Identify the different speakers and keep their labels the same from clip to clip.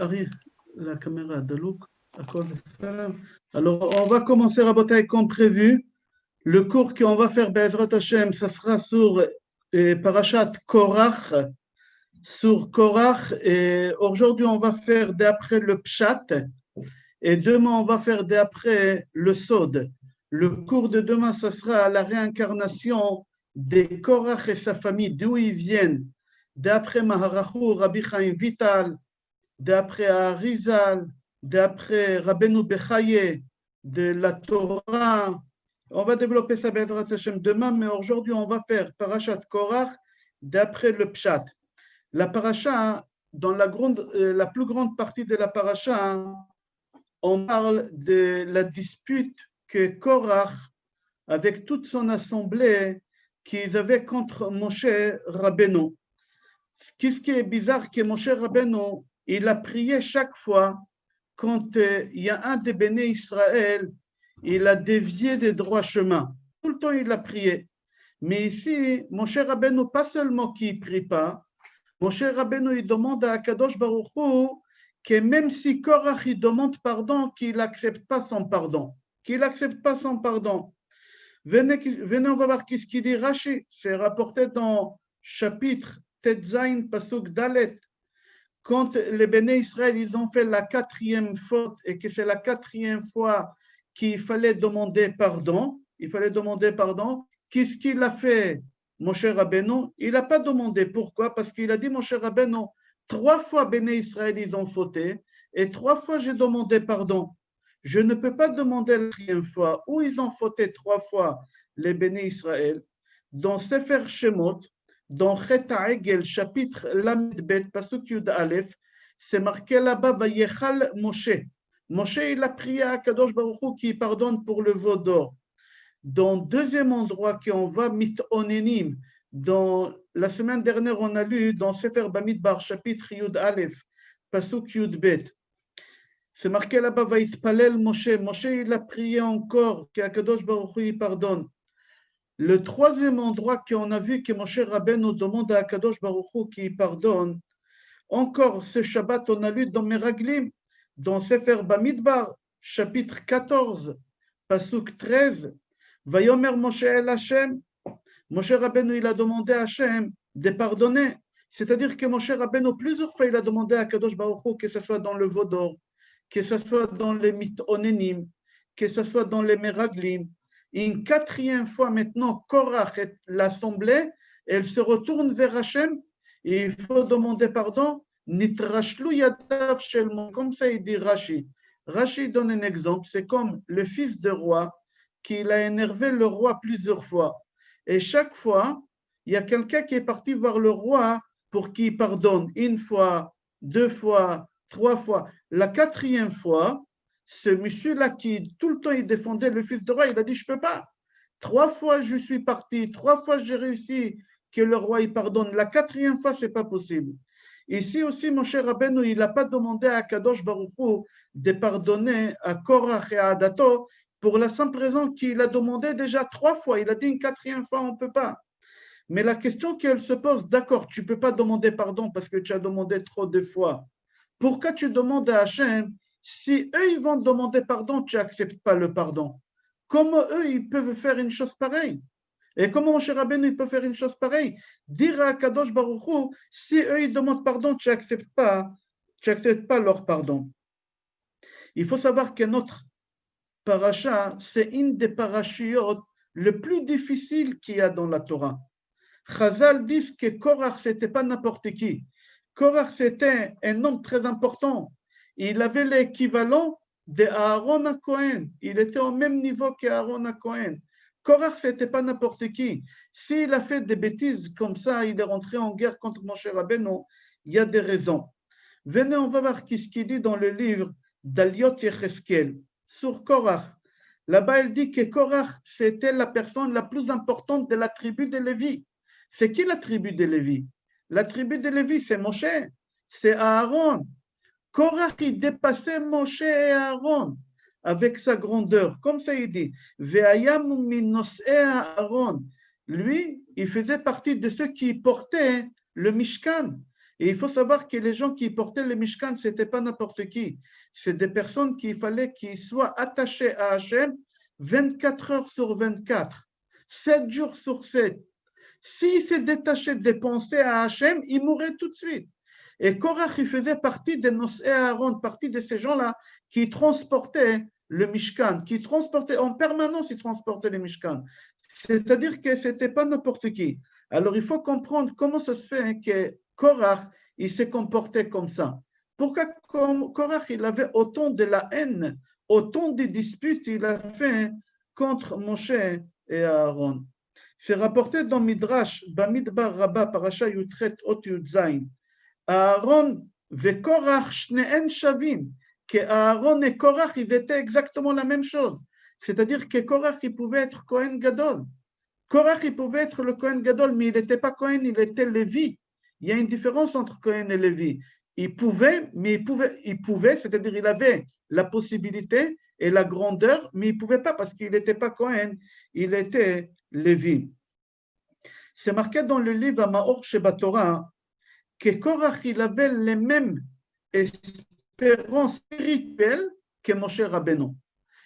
Speaker 1: Ari, la caméra de Luc. Alors, on va commencer à bataille comme prévu. Le cours qu'on va faire, Be'ezrat Hashem, ça sera sur Parashat Korach. Sur Korach. Et aujourd'hui, on va faire d'après le Pshat. Et demain, on va faire d'après le Sod. Le cours de demain, ça sera la réincarnation des Korach et sa famille, d'où ils viennent. D'après Maharachu, Rabbi Chaim Vital, d'après Arizal, d'après Rabbeinu Bechaye, de la Torah. On va développer ça Be'ezrat Hashem demain, mais aujourd'hui, on va faire Parashat Korach d'après le Pshat. La Parasha, dans la plus grande partie de la Parasha, on parle de la dispute que Korach, avec toute son assemblée, qu'ils avaient contre Moshe Rabbeinu. Ce qui est bizarre, que Moshe Rabbeinu, il a prié chaque fois quand il y a un des béné Israël, il a dévié des droits chemins. Tout le temps, il a prié. Mais ici, Moshe Rabbeinu, pas seulement qu'il ne prie pas, Moshe Rabbeinu, il demande à Akadosh Baruch Hu que même si Korach, il demande pardon, qu'il n'accepte pas son pardon. Qu'il n'accepte pas son pardon. Venez, on va voir ce qu'il dit Rashi. C'est rapporté dans chapitre Tetzain, Pasuk Dalet. Quand les béné Israël, ils ont fait la 4e faute et que c'est la 4e fois qu'il fallait demander pardon, qu'est-ce qu'il a fait Moshe Rabbeinu? Il n'a pas demandé. Pourquoi? Parce qu'il a dit Moshe Rabbeinu, 3 fois béné Israël, ils ont fauté et 3 fois j'ai demandé pardon. Je ne peux pas demander la 4e fois où ils ont fauté 3 fois les béné Israël. Dans Sefer Shemot, dans Chet HaEgel, chapitre Lamed Bet, Pasuk Yud Aleph, c'est marqué là-bas, Vayechal Moshe. Moshe, il a prié à Kadosh Baruch Hu qui pardonne pour le veau d'or. Dans le deuxième endroit qu'on va, Mitonenim, dans la semaine dernière, on a lu dans Sefer Bamidbar, chapitre Yud Aleph, Pasuk Yud Bet. C'est marqué là-bas, Vayitpalel Moshe. Moshe, il a prié encore qu'Akadosh Baruch Hu pardonne. Le troisième endroit qu'on a vu que Moshe Rabbeinu demande à Akadosh Baruch Hu qu'il pardonne, encore ce Shabbat, on a lu dans Meraglim, dans Sefer Bamidbar, chapitre 14, Pasuk 13, Vayomer Moshe el Hashem. Moshe Rabbeinu, il a demandé à Hashem de pardonner. C'est-à-dire que Moshe Rabbeinu, plusieurs fois, il a demandé à Akadosh Baruch Hu que ce soit dans le veau d'or, que ce soit dans les Mitonenim, que ce soit dans les Meraglim. Une 4e fois maintenant, Korach et l'assemblée, elle se retourne vers Hachem et il faut demander pardon. Nitrashlu yadav shelmo, comme ça il dit Rashi. Rashi donne un exemple, c'est comme le fils de roi qui a énervé le roi plusieurs fois. Et chaque fois, il y a quelqu'un qui est parti voir le roi pour qu'il pardonne 1 fois, 2 fois, 3 fois. La 4e fois, ce monsieur-là qui tout le temps il défendait le fils de roi, il a dit je ne peux pas. 3 fois je suis parti, 3 fois j'ai réussi que le roi il pardonne. La 4e fois, ce n'est pas possible. Ici aussi, Moshe Rabbeinu, il n'a pas demandé à Kadosh Baruch Hu de pardonner à Korach et à Adato pour la simple raison qu'il a demandé déjà 3 fois. Il a dit une 4e fois, on ne peut pas. Mais la question qu'elle se pose, d'accord, tu ne peux pas demander pardon parce que tu as demandé trop de fois. Pourquoi tu demandes à Hachem? Si eux, ils vont demander pardon, tu n'acceptes pas le pardon. Comment eux, ils peuvent faire une chose pareille? Et comment Moshe Rabbeinu, il peut faire une chose pareille? Dire à Kadosh Baruch Hu, si eux, ils demandent pardon, tu n'acceptes pas leur pardon. Il faut savoir que notre parasha, c'est une des parachiotes le plus difficiles qu'il y a dans la Torah. Chazal dit que Korach, ce n'était pas n'importe qui. Korach, c'était un homme très important. Il avait l'équivalent d'Aaron à Cohen. Il était au même niveau qu'Aaron à Cohen. Korach, ce n'était pas n'importe qui. S'il a fait des bêtises comme ça, il est rentré en guerre contre Moshe Rabbeinu, il y a des raisons. Venez, on va voir ce qu'il dit dans le livre d'Aliot Yecheskel sur Korach. Là-bas, il dit que Korach, c'était la personne la plus importante de la tribu de Lévi. C'est qui la tribu de Lévi? La tribu de Lévi, c'est Moshe, c'est Aaron. Korach, il dépassait Moshe et Aaron avec sa grandeur. Comme ça, il dit, Ve'ayam minos'e Aaron. Lui, il faisait partie de ceux qui portaient le Mishkan. Et il faut savoir que les gens qui portaient le Mishkan, ce n'était pas n'importe qui. C'est des personnes qu'il fallait qu'ils soient attachés à Hachem 24 heures sur 24, 7 jours sur 7. S'il s'est détaché de penser à Hachem, il mourrait tout de suite. Et Korach, il faisait partie de Nosé Aaron, partie de ces gens-là qui transportaient le Mishkan, qui transportaient en permanence, ils transportaient le Mishkan. C'est-à-dire que ce n'était pas n'importe qui. Alors il faut comprendre comment ça se fait que Korach, il s'est comporté comme ça. Pourquoi Korach, il avait autant de la haine, autant de disputes il a fait contre Moshe et Aaron. C'est rapporté dans Midrash, Bamidbar Rabbah, Parasha Yutret Ot Yudzain. Aaron et Korach shne'en shavim, que Aaron et Korach, ils étaient exactement la même chose. C'est-à-dire que Korach, il pouvait être Kohen Gadol. Korach, il pouvait être le Kohen Gadol, mais il n'était pas Kohen, il était Lévi. Il y a une différence entre Kohen et Lévi. Il pouvait, c'est-à-dire il avait la possibilité et la grandeur, mais il ne pouvait pas parce qu'il n'était pas Kohen, il était Lévi. C'est marqué dans le livre Maor Shebatorah que Korach, il avait les mêmes espérances spirituelles que Moshe Rabbeinu.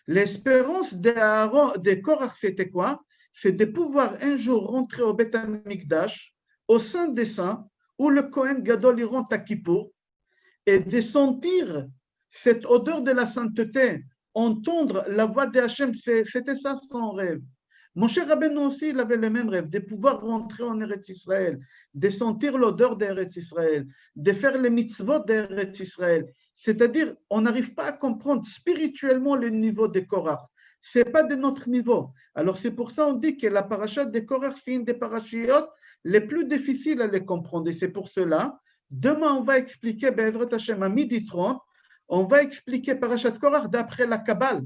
Speaker 1: L'espérance de Korach, c'était quoi? C'est de pouvoir un jour rentrer au Beth Amikdash, au Saint des Saints, où le Kohen Gadol y rentre à Kippour, et de sentir cette odeur de la sainteté, entendre la voix de Hachem, c'était ça son rêve. Moshe Rabbeinu aussi, il avait le même rêve, de pouvoir rentrer en Eretz Israël, de sentir l'odeur d'Eretz Israël, de faire les mitzvot d'Eretz Israël. C'est-à-dire, on n'arrive pas à comprendre spirituellement le niveau de Korach. Ce n'est pas de notre niveau. Alors, c'est pour ça qu'on dit que la paracha de Korach, c'est une des parachiotes les plus difficiles à les comprendre. Et c'est pour cela, demain, on va expliquer, Be'ezrat Hashem, à 12h30, on va expliquer parachat Korach d'après la Kabbale.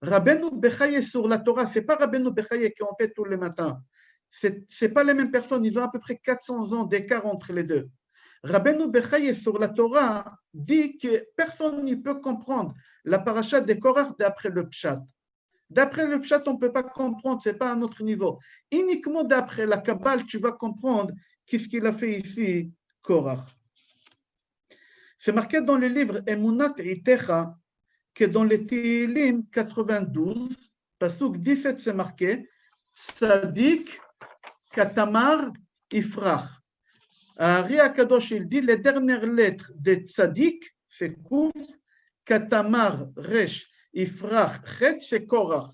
Speaker 1: Rabbeinu Bechaye sur la Torah, ce n'est pas Rabbeinu Bechaye qui en fait tous les matins. Ce n'est pas les mêmes personnes, ils ont à peu près 400 ans d'écart entre les deux. Rabbeinu Bechaye sur la Torah dit que personne n'y peut comprendre la paracha de Korach d'après le Pshat. D'après le Pshat, on ne peut pas comprendre, ce n'est pas à notre niveau. Uniquement d'après la Kabbale, tu vas comprendre qu'est-ce qu'il a fait ici, Korach. C'est marqué dans le livre Emunat Itecha que dans les Tehillim 92, Pasuk 17, c'est marqué Tzadik Katamar Ifrach. Ari Akadosh, il dit les dernières lettres de Tzadik, c'est Kouf, Katamar Resh, Ifrach, Chet, c'est Korach.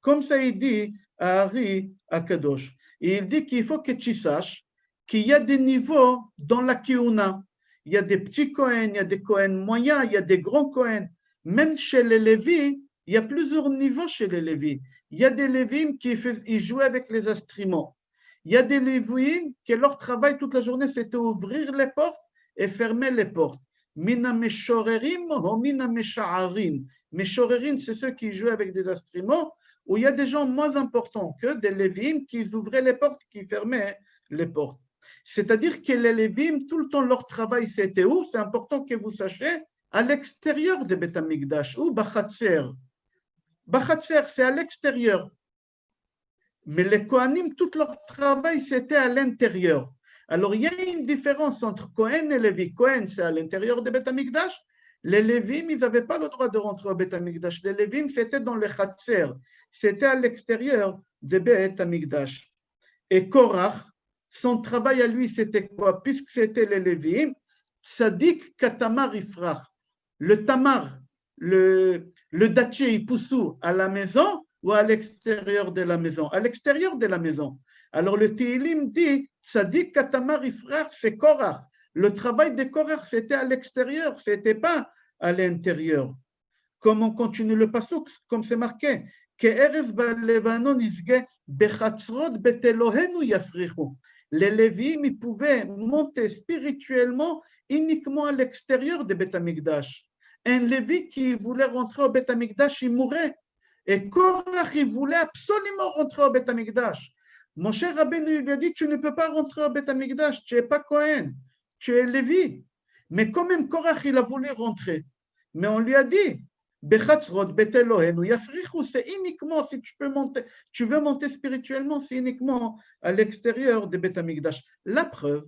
Speaker 1: Comme ça, il dit à Ari Akadosh. Et il dit qu'il faut que tu saches qu'il y a des niveaux dans la Kiouna. Il y a des petits Kohen, il y a des Kohen moyens, il y a des grands Kohen. Même chez les Lévis, il y a plusieurs niveaux chez les Lévis. Il y a des Lévim qui jouaient avec les instruments. Il y a des Lévim qui, leur travail toute la journée, c'était ouvrir les portes et fermer les portes. Mina meshorerim ou mina mesha'arim. Meshorerim, c'est ceux qui jouaient avec des instruments, où il y a des gens moins importants que des Lévim qui ouvraient les portes, qui fermaient les portes. C'est-à-dire que les Lévim, tout le temps, leur travail, c'était où? C'est important que vous sachiez, à l'extérieur de Beth Amikdash, ou Bachatzer. Bachatzer, c'est à l'extérieur. Mais les Kohanim, tout leur travail, c'était à l'intérieur. Alors, il y a une différence entre Kohen et Lévi. Kohen, c'est à l'intérieur de Beth Amikdash. Les Lévim, ils n'avaient pas le droit de rentrer au Beth Amikdash. Les Lévim, c'était dans le Chatzer. C'était à l'extérieur de Beth Amikdash. Et Korach, son travail à lui, c'était quoi? Puisque c'était les Lévim, Tzadik Katamar Ifrach. Le tamar, le dattier, il pousse où? À la maison ou à l'extérieur de la maison? À l'extérieur de la maison. Alors le Tehillim dit, Tzadik Katamar Ifrach, c'est Korach. Le travail de Korach, c'était à l'extérieur, ce n'était pas à l'intérieur. Comme on continue le pasuk, comme c'est marqué, Ke'erev ba'levanon izge bechatzrot betelohenu yafrichu. Les Lévim, ils pouvaient monter spirituellement uniquement à l'extérieur de Beth Amikdash. Un Lévi qui voulait rentrer au Beth Amikdash, il mourait. Et Korach, il voulait absolument rentrer au Beth Amikdash. Moshe Rabbeinu lui a dit, tu ne peux pas rentrer au Beth Amikdash, tu n'es pas Kohen, tu es Lévi. Mais quand même, Korach, il a voulu rentrer. Mais on lui a dit, Bechatzrot betelohenu yafrichu, c'est uniquement si tu peux monter, tu veux monter spirituellement, c'est uniquement à l'extérieur de Beth Amikdash. La preuve,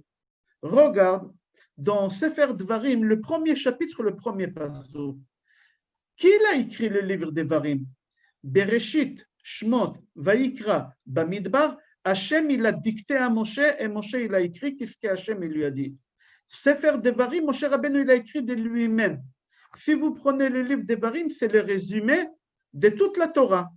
Speaker 1: regarde, dans Sefer Dvarim, le premier chapitre, le premier passage. Qui a écrit le livre des Devarim? Bereshit, Shmot, Vaikra, Bamidbar, Hachem il a dicté à Moshe et Moshe il a écrit qu'est-ce que Hachem il lui a dit. Sefer Devarim, Moshe Rabbeinu il a écrit de lui-même. Si vous prenez le livre des Devarim, c'est le résumé de toute la Torah.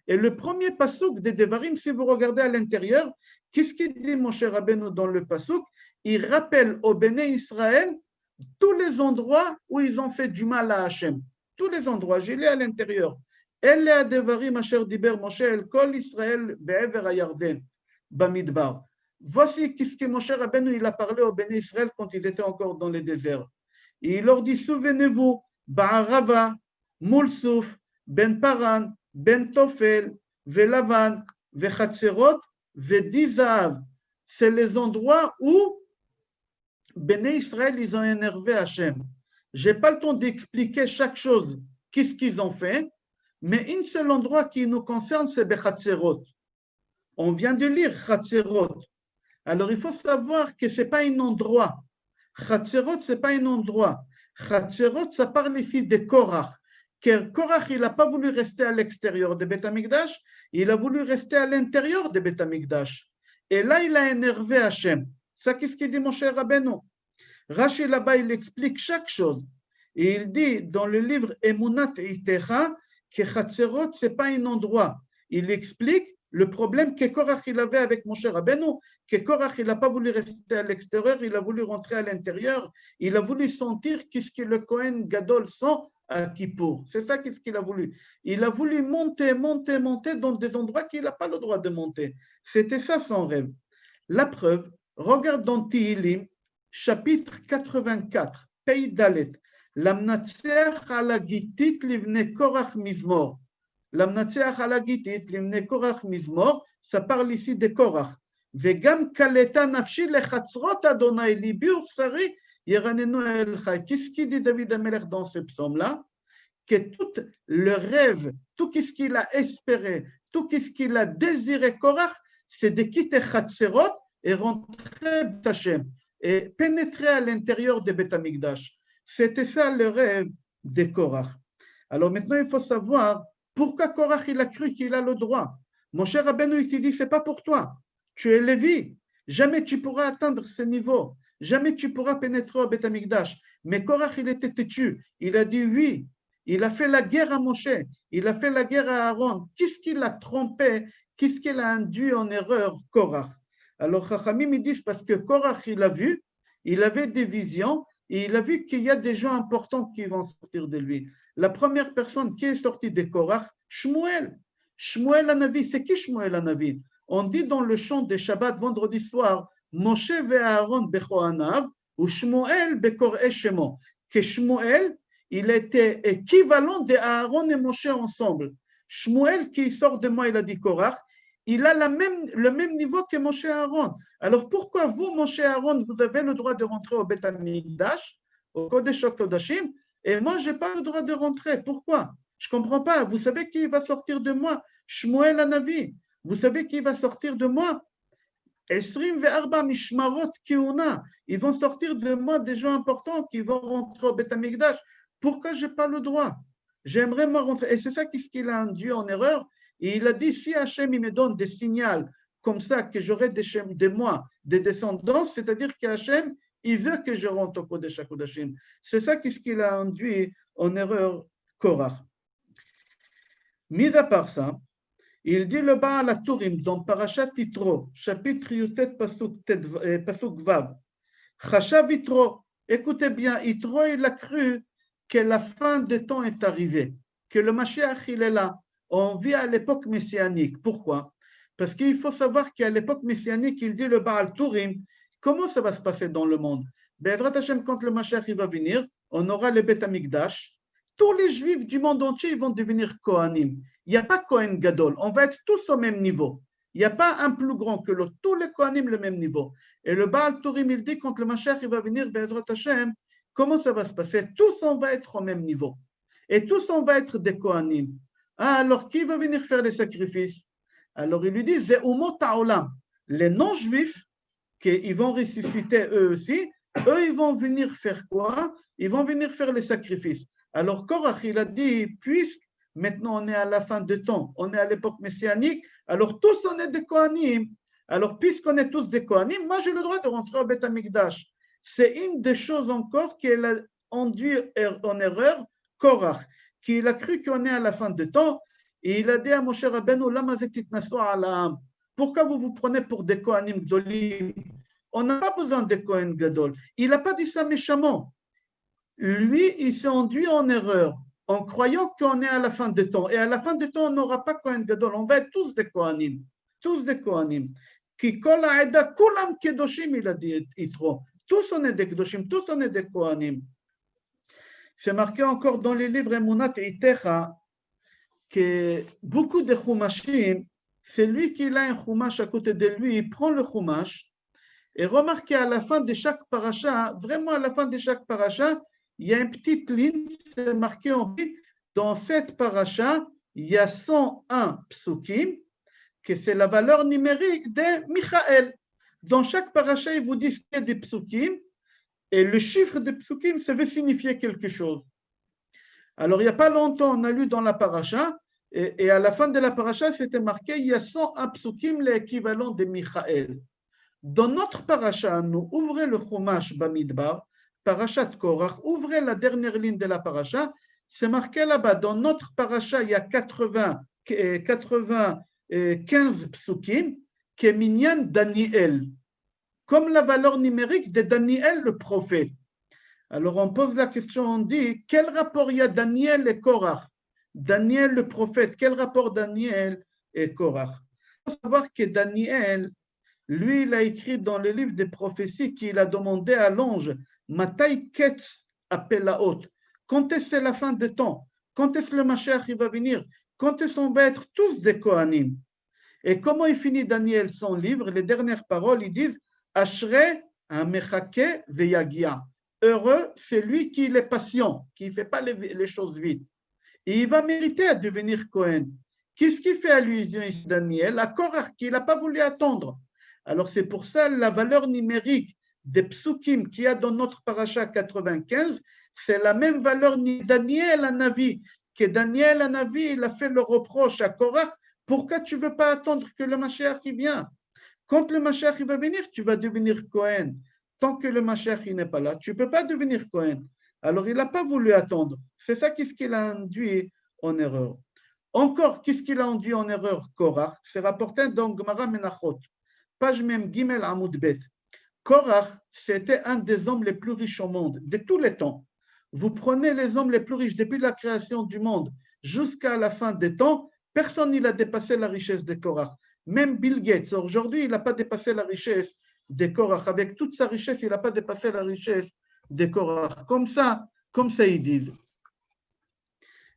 Speaker 1: Et le premier pasuk des Devarim, si vous regardez à l'intérieur, qu'est-ce qu'il dit Moshe Rabbeinu dans le pasuk? Il rappelle au Béné Israël tous les endroits où ils ont fait du mal à Hachem. Tous les endroits, j'ai lu à l'intérieur. Elle a Devarim asher diber Moshe el kol Israël be'ever hayarden bamidbar. Voici ce que Moshe Rabbeinu il a parlé au Béné Israël quand ils étaient encore dans le désert. Et il leur dit, souvenez-vous, Ba'arava, Moulsouf, Ben Paran, Ben Tofel, Velavan, Vechatserot, Vedizav. C'est les endroits où Béné Israël, ils ont énervé Hachem. Je n'ai pas le temps d'expliquer chaque chose, qu'est-ce qu'ils ont fait, mais un seul endroit qui nous concerne, c'est Bechatserot. On vient de lire Chatserot. Alors, il faut savoir que ce n'est pas un endroit. Chatserot, ce n'est pas un endroit. Chatserot, ça parle ici de Korach. Car Korach, il n'a pas voulu rester à l'extérieur de Beth Amikdash, il a voulu rester à l'intérieur de Beth Amikdash. Et là, il a énervé Hachem. Ça, qu'est-ce qu'il dit, mon cher Rabbeinu? Rashi là-bas, il explique chaque chose. Et il dit dans le livre Emunat Itecha que Chatserot, ce n'est pas un endroit. Il explique le problème que Korach il avait avec Moshe Rabbeinu, que Korach il n'a pas voulu rester à l'extérieur, il a voulu rentrer à l'intérieur, il a voulu sentir qu'est-ce que le Kohen Gadol sent à Kippour. C'est ça qu'est-ce qu'il a voulu. Il a voulu monter dans des endroits qu'il n'a pas le droit de monter. C'était ça son rêve. La preuve, regarde dans Tihilim, chapitre 84, Pei Dalet, Lamnatseach ala gitit livne Korach mizmor. L'amnatseach ala gitit livne Korach mizmor, ça parle ici de Korach. Vegam kaleta nafshi lechatzrot Adonai libi ufsari yeranenu el chai. Qu'est-ce qu'il dit David Amelech dans ce psaume-là? Que tout le rêve, tout ce qu'il a espéré, tout ce qu'il a désiré Korach, c'est de quitter Chatzerot et rentrer B'Hachem et pénétrer à l'intérieur de Beth Amikdash. C'était ça le rêve de Korach. Alors maintenant, il faut savoir pourquoi Korach il a cru qu'il a le droit. Mon cher Rabbeinu, il te dit, c'est pas pour toi. Tu es Lévi. Jamais tu pourras atteindre ce niveau. Jamais tu pourras pénétrer au Beth Amikdash. Mais Korach, il était têtu. Il a dit oui. Il a fait la guerre à Moshe. Il a fait la guerre à Aaron. Qu'est-ce qu'il a trompé? Qu'est-ce qu'il a induit en erreur, Korach? Alors, Chachamim, ils disent parce que Korach, il a vu, il avait des visions, et il a vu qu'il y a des gens importants qui vont sortir de lui. La première personne qui est sortie de Korach, Shmuel. Shmuel Hanavi, c'est qui Shmuel Hanavi? On dit dans le chant de Shabbat vendredi soir, Moshe ve Aaron bechoanav, ou Shmuel bekor'e shemo. Que Shmuel, il était équivalent de Aaron et Moshe ensemble. Shmuel qui sort de moi, il a dit Korach, il a le même niveau que Moshe Aaron. Alors pourquoi vous, Moshe Aaron, vous avez le droit de rentrer au Beth Amikdash, au Kodesh HaKodashim, et moi, je n'ai pas le droit de rentrer? Pourquoi? Je ne comprends pas. Vous savez qui va sortir de moi? Shmuel Hanavi. Vous savez qui va sortir de moi? Esrim ve'arba mishmarot kiuna. Ils vont sortir de moi des gens importants qui vont rentrer au Beth Amikdash. Pourquoi je n'ai pas le droit? J'aimerais moi rentrer. Et c'est ça ce qu'il a induit en erreur. Et il a dit, si Hachem il me donne des signaux comme ça, que j'aurai de moi des descendants, c'est-à-dire qu'Hachem, il veut que je rentre au Kodesh HaKodashim. C'est ça ce qu'il a induit en erreur Korach. Mis à part ça, il dit le Baal HaTurim dans Parashat Yitro, chapitre Yutet Pasuk Vav. Chashav Yitro, écoutez bien, Yitro il a cru que la fin des temps est arrivée, que le Mashiach il est là. On vit à l'époque messianique. Pourquoi? Parce qu'il faut savoir qu'à l'époque messianique, il dit le Baal Turim, comment ça va se passer dans le monde? Be'ezrat Hashem, quand le Mashiach il va venir, on aura le Beth Amikdash. Tous les Juifs du monde entier ils vont devenir Kohanim. Il n'y a pas Kohen Gadol. On va être tous au même niveau. Il n'y a pas un plus grand que l'autre. Tous les Kohanim le même niveau. Et le Baal Turim, il dit quand le Mashiach il va venir, Be'ezrat Hashem, comment ça va se passer? Tous on va être au même niveau. Et tous on va être des Kohanim. Ah, alors qui va venir faire les sacrifices? Alors il lui dit, Ze'umot ha'olam. Les non-juifs, qu'ils vont ressusciter eux aussi, eux, ils vont venir faire quoi? Ils vont venir faire les sacrifices. Alors, Korach, il a dit, puisque maintenant on est à la fin de temps, on est à l'époque messianique, alors tous on est des Kohanim. Alors, puisqu'on est tous des Kohanim, moi j'ai le droit de rentrer au Beth Amikdash. C'est une des choses encore qu'elle a induit en erreur Korach, qu'il a cru qu'on est à la fin de temps, et il a dit à Moshe Rabbeinu, Lama zetit naso ala. Pourquoi vous vous prenez pour des Kohanim Gdolim? On n'a pas besoin de Kohen Gadol. Il n'a pas dit ça méchamment. Lui, il s'est induit en erreur en croyant qu'on est à la fin des temps. Et à la fin des temps, on n'aura pas Kohen Gadol. On va être tous des Kohanim. Tous des Kohanim. Ki kol ha'eda kulam kedoshim, il a dit Yitro. Tous on est des kedoshim, tous on est des Kohanim. C'est marqué encore dans les livres Emunat Itecha que beaucoup de Chumashim, c'est lui qui a un Chumash à côté de lui, il prend le Chumash. Et remarquez à la fin de chaque paracha, vraiment à la fin de chaque paracha, il y a une petite ligne, c'est marqué en gris, dans cette paracha, il y a 101 psukim, que c'est la valeur numérique de Michaël. Dans chaque paracha, il vous dit qu'il y a des psukim, et le chiffre de psukim, ça veut signifier quelque chose. Alors, il n'y a pas longtemps, on a lu dans la paracha, et à la fin de la paracha, c'était marqué, il y a 101 psukim, l'équivalent de Michaël. Dans notre paracha, nous ouvrez le Chumash Bamidbar, parachat Korach, ouvrez la dernière ligne de la paracha, c'est marqué là-bas, dans notre paracha, il y a 95 psukim, qui est Minyan Daniel, comme la valeur numérique de Daniel le prophète. Alors on pose la question, on dit, quel rapport il y a Daniel et Korach? Daniel le prophète, quel rapport Daniel et Korach? Il faut savoir que Daniel, lui, il a écrit dans le livre des prophéties qu'il a demandé à l'ange, Matai Ketz Apelaot, quand est-ce la fin des temps? Quand est-ce le Mashiach va venir? Quand est-ce qu'on va être tous des Kohanim? Et comment il finit Daniel son livre? Les dernières paroles, ils disent, Ashrei Amechake Veyagia. Heureux, c'est lui qui est patient, qui ne fait pas les choses vite. Et il va mériter à devenir Kohen. Qu'est-ce qui fait allusion ici, Daniel? À Korach, qu'il n'a pas voulu attendre. Alors c'est pour ça la valeur numérique des psukim qu'il y a dans notre paracha 95, c'est la même valeur ni Daniel Hanavi, que Daniel Hanavi, il a fait le reproche à Korach, pourquoi tu ne veux pas attendre que le Mashiach il vient? Quand le Mashiach il va venir, tu vas devenir Kohen. Tant que le Mashiach n'est pas là, tu ne peux pas devenir Kohen. Alors il n'a pas voulu attendre. C'est ça qu'est-ce qu'il a induit en erreur. Encore, qu'est-ce qu'il a induit en erreur, Korach? C'est rapporté dans Gemara Menachot. Page même Gimel Amoud Bet. Korach, c'était un des hommes les plus riches au monde, de tous les temps. Vous prenez les hommes les plus riches depuis la création du monde jusqu'à la fin des temps, personne n'a dépassé la richesse de Korach. Même Bill Gates, aujourd'hui, il n'a pas dépassé la richesse de Korach. Avec toute sa richesse, il n'a pas dépassé la richesse de Korach. Comme ça ils disent.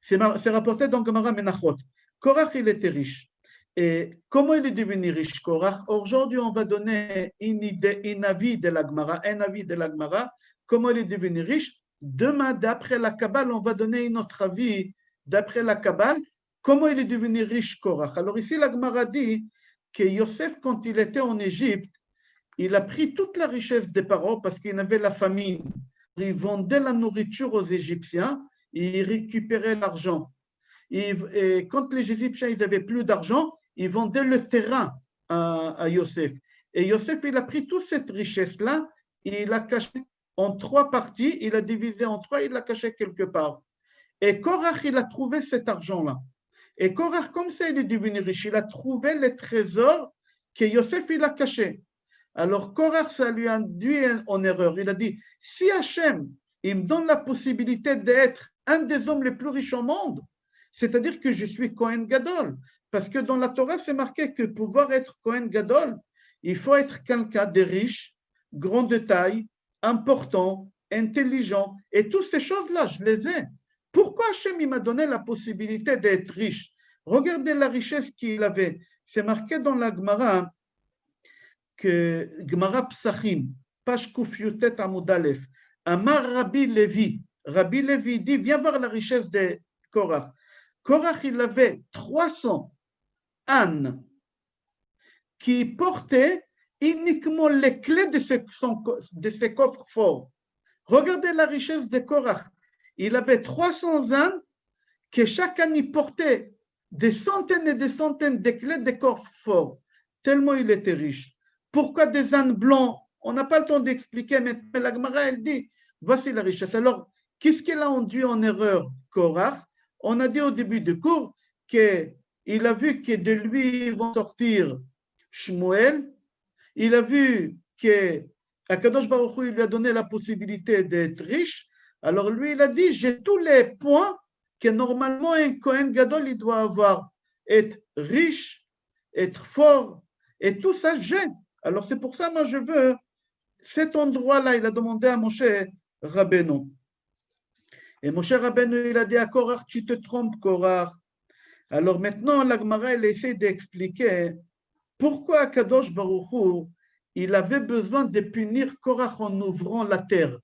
Speaker 1: C'est rapporté dans Gemara Menachot. Korach, il était riche. Et comment il est devenu riche, Korach? Aujourd'hui, on va donner un avis de la Gemara, comment il est devenu riche. Demain, d'après la Kabbale, on va donner un autre avis, d'après la Kabbale, comment il est devenu riche, Korach. Alors ici, la Gemara dit que Yosef, quand il était en Égypte, il a pris toute la richesse des parents parce qu'il avait la famine. Il vendait la nourriture aux Égyptiens et il récupérait l'argent. Et quand les Égyptiens n'avaient plus d'argent, ils vendaient le terrain à Yosef. Et Yosef, il a pris toute cette richesse-là et il l'a caché en 3 parties, il a divisé en 3, il l'a caché quelque part. Et Korach, il a trouvé cet argent-là. Et Korach, comme ça, il est devenu riche. Il a trouvé les trésors que Yosef, il a cachés. Alors Korach, ça lui a induit en erreur. Il a dit, si Hachem, il me donne la possibilité d'être un des hommes les plus riches au monde, c'est-à-dire que je suis Kohen Gadol. Parce que dans la Torah, c'est marqué que pour pouvoir être Kohen Gadol, il faut être quelqu'un de riche, grand de taille, important, intelligent. Et toutes ces choses-là, je les ai. Pourquoi Hachem il m'a donné la possibilité d'être riche? Regardez la richesse qu'il avait. C'est marqué dans la Gemara, que Gemara Psachim, page Kufyutet Amud Aleph, Amar Rabbi Levi. Rabbi Levi dit, viens voir la richesse de Korach. Korach, il avait 300 ânes qui portaient uniquement les clés de ces coffres forts. Regardez la richesse de Korach. Il avait 300 ânes que chaque année portait des centaines et des centaines de clés de coffres forts, tellement il était riche. Pourquoi des ânes blancs? On n'a pas le temps d'expliquer, mais la Gemara, elle dit, voici la richesse. Alors, qu'est-ce qu'il a induit en erreur, Korach? On a dit au début du cours qu'il a vu que de lui vont sortir Shmuel, il a vu que Akadosh Baruch Hu lui a donné la possibilité d'être riche, alors lui, il a dit, j'ai tous les points que normalement un Kohen Gadol, il doit avoir, être riche, être fort, et tout ça, j'ai. Alors c'est pour ça, moi, je veux cet endroit-là, il a demandé à Moshe Rabbeinu. Et Moshe Rabbeinu, il a dit à Korach, tu te trompes, Korach. Alors maintenant, la Gemara, elle essaie d'expliquer pourquoi Kadosh Baruch Hu, il avait besoin de punir Korach en ouvrant la terre.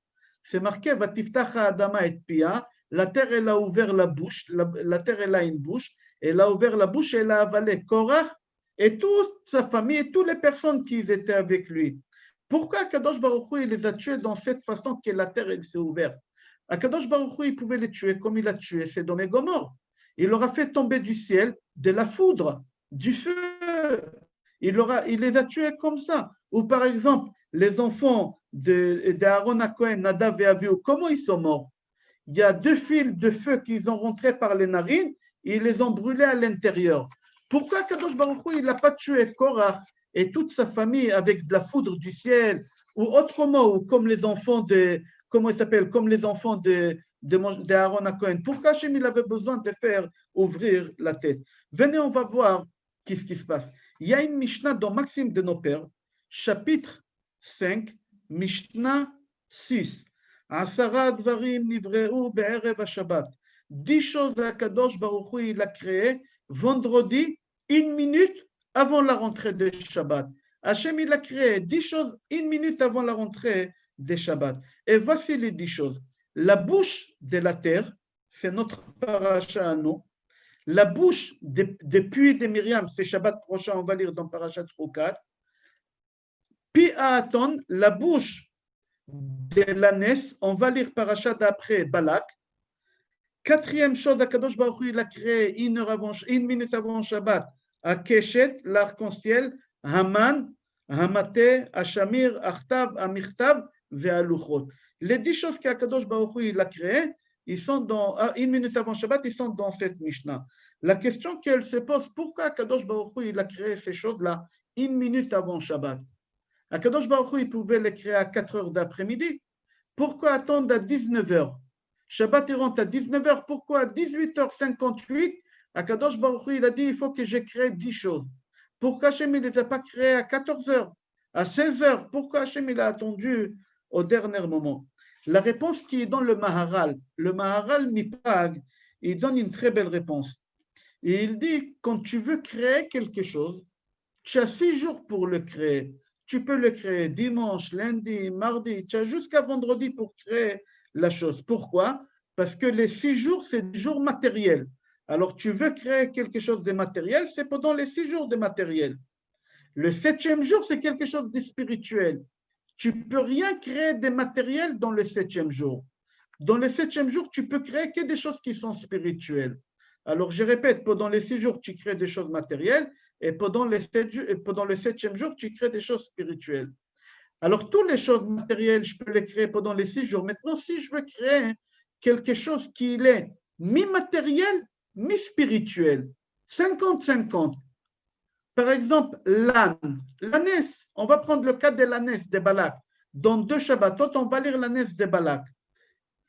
Speaker 1: C'est marqué, Vatiftacha Adama et Pia, la terre, elle a ouvert la bouche, la terre, elle a une bouche, elle a ouvert la bouche, elle a avalé Korach et toute sa famille et toutes les personnes qui étaient avec lui. Pourquoi Kadosh Baruch Hu, il les a tués dans cette façon que la terre, elle s'est ouverte? Kadosh Baruch Hu, il pouvait les tuer comme il a tué Sodome et Gomorrhe. Il leur a fait tomber du ciel de la foudre, du feu. Il les a tués comme ça. Ou par exemple, les enfants d'Aaron à Cohen, Nadav et Avihu, comment ils sont morts? Il y a 2 fils de feu qu'ils ont rentrés par les narines et ils les ont brûlés à l'intérieur. Pourquoi Kadosh Baruch Hu, il n'a pas tué Korach et toute sa famille avec de la foudre du ciel, ou autrement, ou comme les enfants de, comment ils s'appellent, comme les enfants d'Aaron à Cohen? Pourquoi Hachem, il avait besoin de faire ouvrir la tête? Venez, on va voir qu'est-ce qui se passe. Il y a une Mishnah dans Maxime de nos pères, chapitre 5, Mishnah 6. Asara dvarim nivreu be'erev Shabbat. 10 choses à Kadosh Baruch Hu, il a créé vendredi, 1 minute avant la rentrée de Shabbat. Hachem, il a créé 10 choses 1 minute avant la rentrée de Shabbat. Et voici les 10 choses. La bouche de la terre, c'est notre paracha à nous. La bouche des puits de Myriam, c'est Shabbat prochain, on va lire dans Parashat Chukat. Pi Aaton, la bouche de l'ânesse, on va lire Parashat d'après Balak. 4e chose, Akadosh Baruch Hu, il a créé 1 minute avant Shabbat, à Keshet, l'arc-en-ciel, Haman, Hamate, Ashamir, Achtav, Amirtav, Ve'aluchot. Les 10 choses qu'Akadosh Baruch Hu, il a créées, ils sont dans 1 minute avant Shabbat, ils sont dans cette Mishnah. La question qu'elle se pose, pourquoi Akadosh Baruch Hu, il a créé ces choses-là 1 minute avant Shabbat? Akadosh Baruch Hu, il pouvait les créer à 4 heures d'après-midi. Pourquoi attendre à 19 heures? Shabbat, il rentre à 19 heures. Pourquoi à 18h58, Akadosh Baruch Hu, il a dit, il faut que j'ai créé 10 choses. Pourquoi Hachem, il ne les a pas créées à 14 heures, à 16 heures? Pourquoi Hachem, il a attendu au dernier moment? La réponse qui est dans le Maharal Mipag, il donne une très belle réponse. Et il dit, quand tu veux créer quelque chose, tu as 6 jours pour le créer. Tu peux le créer dimanche, lundi, mardi, tu as jusqu'à vendredi pour créer la chose. Pourquoi? Parce que les 6 jours, c'est des jours matériels. Alors, tu veux créer quelque chose de matériel, c'est pendant les 6 jours de matériel. Le 7e jour, c'est quelque chose de spirituel. Tu ne peux rien créer de matériel dans le 7e jour. Dans le 7e jour, tu peux créer que des choses qui sont spirituelles. Alors, je répète, pendant les 6 jours, tu crées des choses matérielles et pendant le 7e jour, tu crées des choses spirituelles. Alors, toutes les choses matérielles, je peux les créer pendant les 6 jours. Maintenant, si je veux créer quelque chose qui est mi-matériel, mi-spirituel, 50-50. Par exemple, l'ânesse, on va prendre le cas de l'ânesse de Balak. Dans 2 Shabbatot, on va lire l'ânesse de Balak.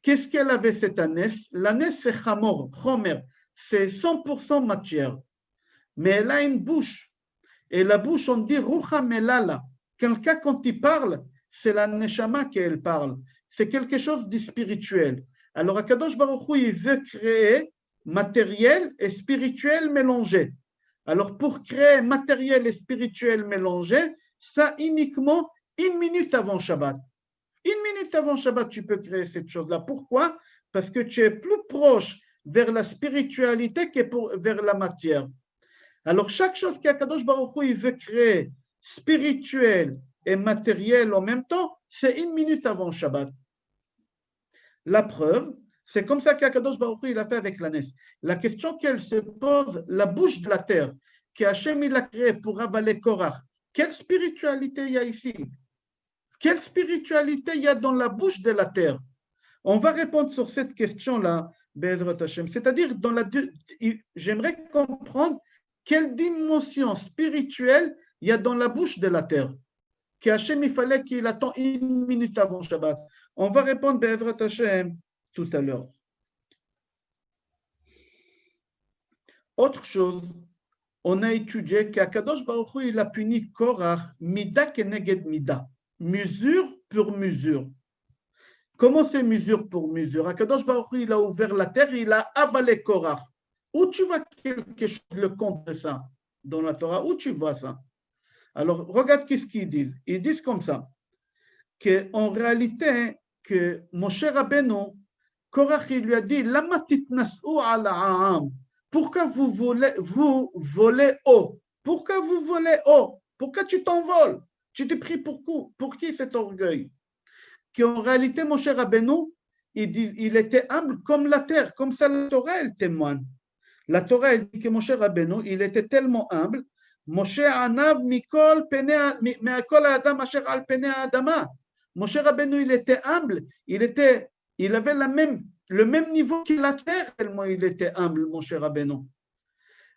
Speaker 1: Qu'est-ce qu'elle avait cette ânesse? L'ânesse, c'est Chamor, Chomer, c'est 100% matière. Mais elle a une bouche. Et la bouche, on dit Rucha Melala. Quelqu'un, quand il parle, c'est la Neshama qu'elle parle. C'est quelque chose de spirituel. Alors, Akadosh Baruch Hu, il veut créer matériel et spirituel mélangé. Alors, pour créer matériel et spirituel mélangé, ça uniquement 1 minute avant Shabbat. 1 minute avant Shabbat, tu peux créer cette chose-là. Pourquoi? Parce que tu es plus proche vers la spiritualité que vers la matière. Alors, chaque chose qu'Akadosh Baruch Hu, il veut créer spirituel et matériel en même temps, c'est 1 minute avant Shabbat. La preuve, c'est comme ça qu'Akadosh Baruch Hu, il a fait avec la Nes. La question qu'elle se pose, la bouche de la terre, qu'Hachem il a créée pour avaler Korach, quelle spiritualité il y a ici? Quelle spiritualité il y a dans la bouche de la terre? On va répondre sur cette question-là, Be'ezrat Hashem. C'est-à-dire, j'aimerais comprendre quelle dimension spirituelle il y a dans la bouche de la terre. Qu'Hachem, il fallait qu'il attend 1 minute avant Shabbat. On va répondre, Be'ezrat Hashem, tout à l'heure. Autre chose, on a étudié qu'Akadosh Baruch Hu, il a puni Korach, mida keneged mida, mesure pour mesure. Comment c'est mesure pour mesure? Akadosh Baruch Hu, il a ouvert la terre, il a avalé Korach. Où tu vois quelque chose, le compte de ça dans la Torah? Où tu vois ça? Alors, regarde qu'est-ce qu'ils disent. Ils disent comme ça, qu'en réalité, que Moshe Rabbeinu, Korach, il lui a dit, Lama titnas'u ala ha'am. Pourquoi vous volez haut? Pourquoi vous volez haut? Pourquoi tu t'envoles? Tu t'es pris pour qui cet orgueil? Qu'en réalité, Moshe Rabbeinu, il était humble comme la terre, comme ça la Torah, elle témoigne. La Torah, elle dit que Moshe Rabbeinu, il était tellement humble. Moshe anav mikol adam asher al pene adama. Moshe Rabbeinu, il était humble, il avait le même niveau que la terre, tellement il était humble, Moshe Rabbeinu.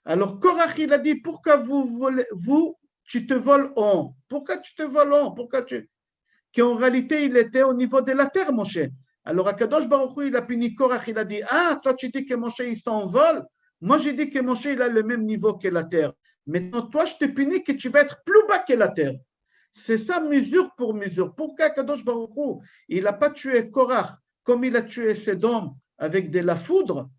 Speaker 1: Alors, Korach, il a dit, pourquoi tu te voles en? Pourquoi tu te voles en? Qu'en réalité, il était au niveau de la terre, Moshe. Alors, Akadosh Baruch Hu, il a puni Korach, il a dit, ah, toi, tu dis que Moshe, il s'envole. Moi, j'ai dit que Moshe, il a le même niveau que la terre. Maintenant, toi, je te punis que tu vas être plus bas que la terre. C'est ça, mesure pour mesure. Pourquoi Akadosh Baruch Hu, il n'a pas tué Korach comme il a tué Sédom avec de la foudre,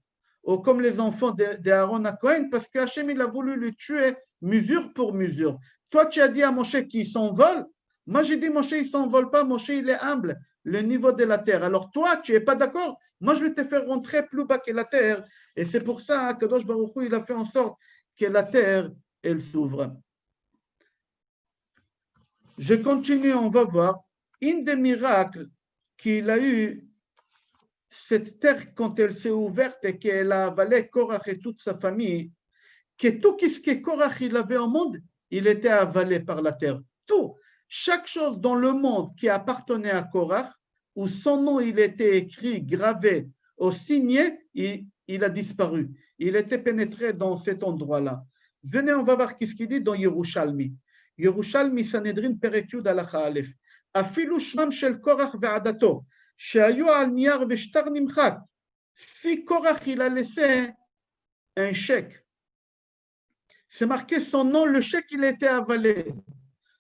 Speaker 1: ou comme les enfants d'Aaron à Cohen, parce qu'Hachem, il a voulu le tuer mesure pour mesure. Toi, tu as dit à Moshe qu'il s'envole. Moi, j'ai dit, Moshe, il ne s'envole pas. Moshe, il est humble, le niveau de la terre. Alors, toi, tu n'es pas d'accord. Moi, je vais te faire rentrer plus bas que la terre. Et c'est pour ça que Kadosh Baruch Hu, il a fait en sorte que la terre, elle s'ouvre. Je continue, on va voir. Un des miracles qu'il a eu, cette terre, quand elle s'est ouverte et qu'elle a avalé Korach et toute sa famille, que tout ce que Korach il avait au monde, il était avalé par la terre. Tout. Chaque chose dans le monde qui appartenait à Korach, où son nom il était écrit, gravé, ou signé, il a disparu. Il était pénétré dans cet endroit-là. Venez, on va voir ce qu'il dit dans Yerushalmi. Yerushalmi Sanhedrin Perek Yud Halacha Aleph. Afilu shmam shel Korach ve'adato, shehayu al niyar ve'shtar nimchak. Si Korach il a laissé un chèque, c'est marqué son nom, le chèque il a été avalé.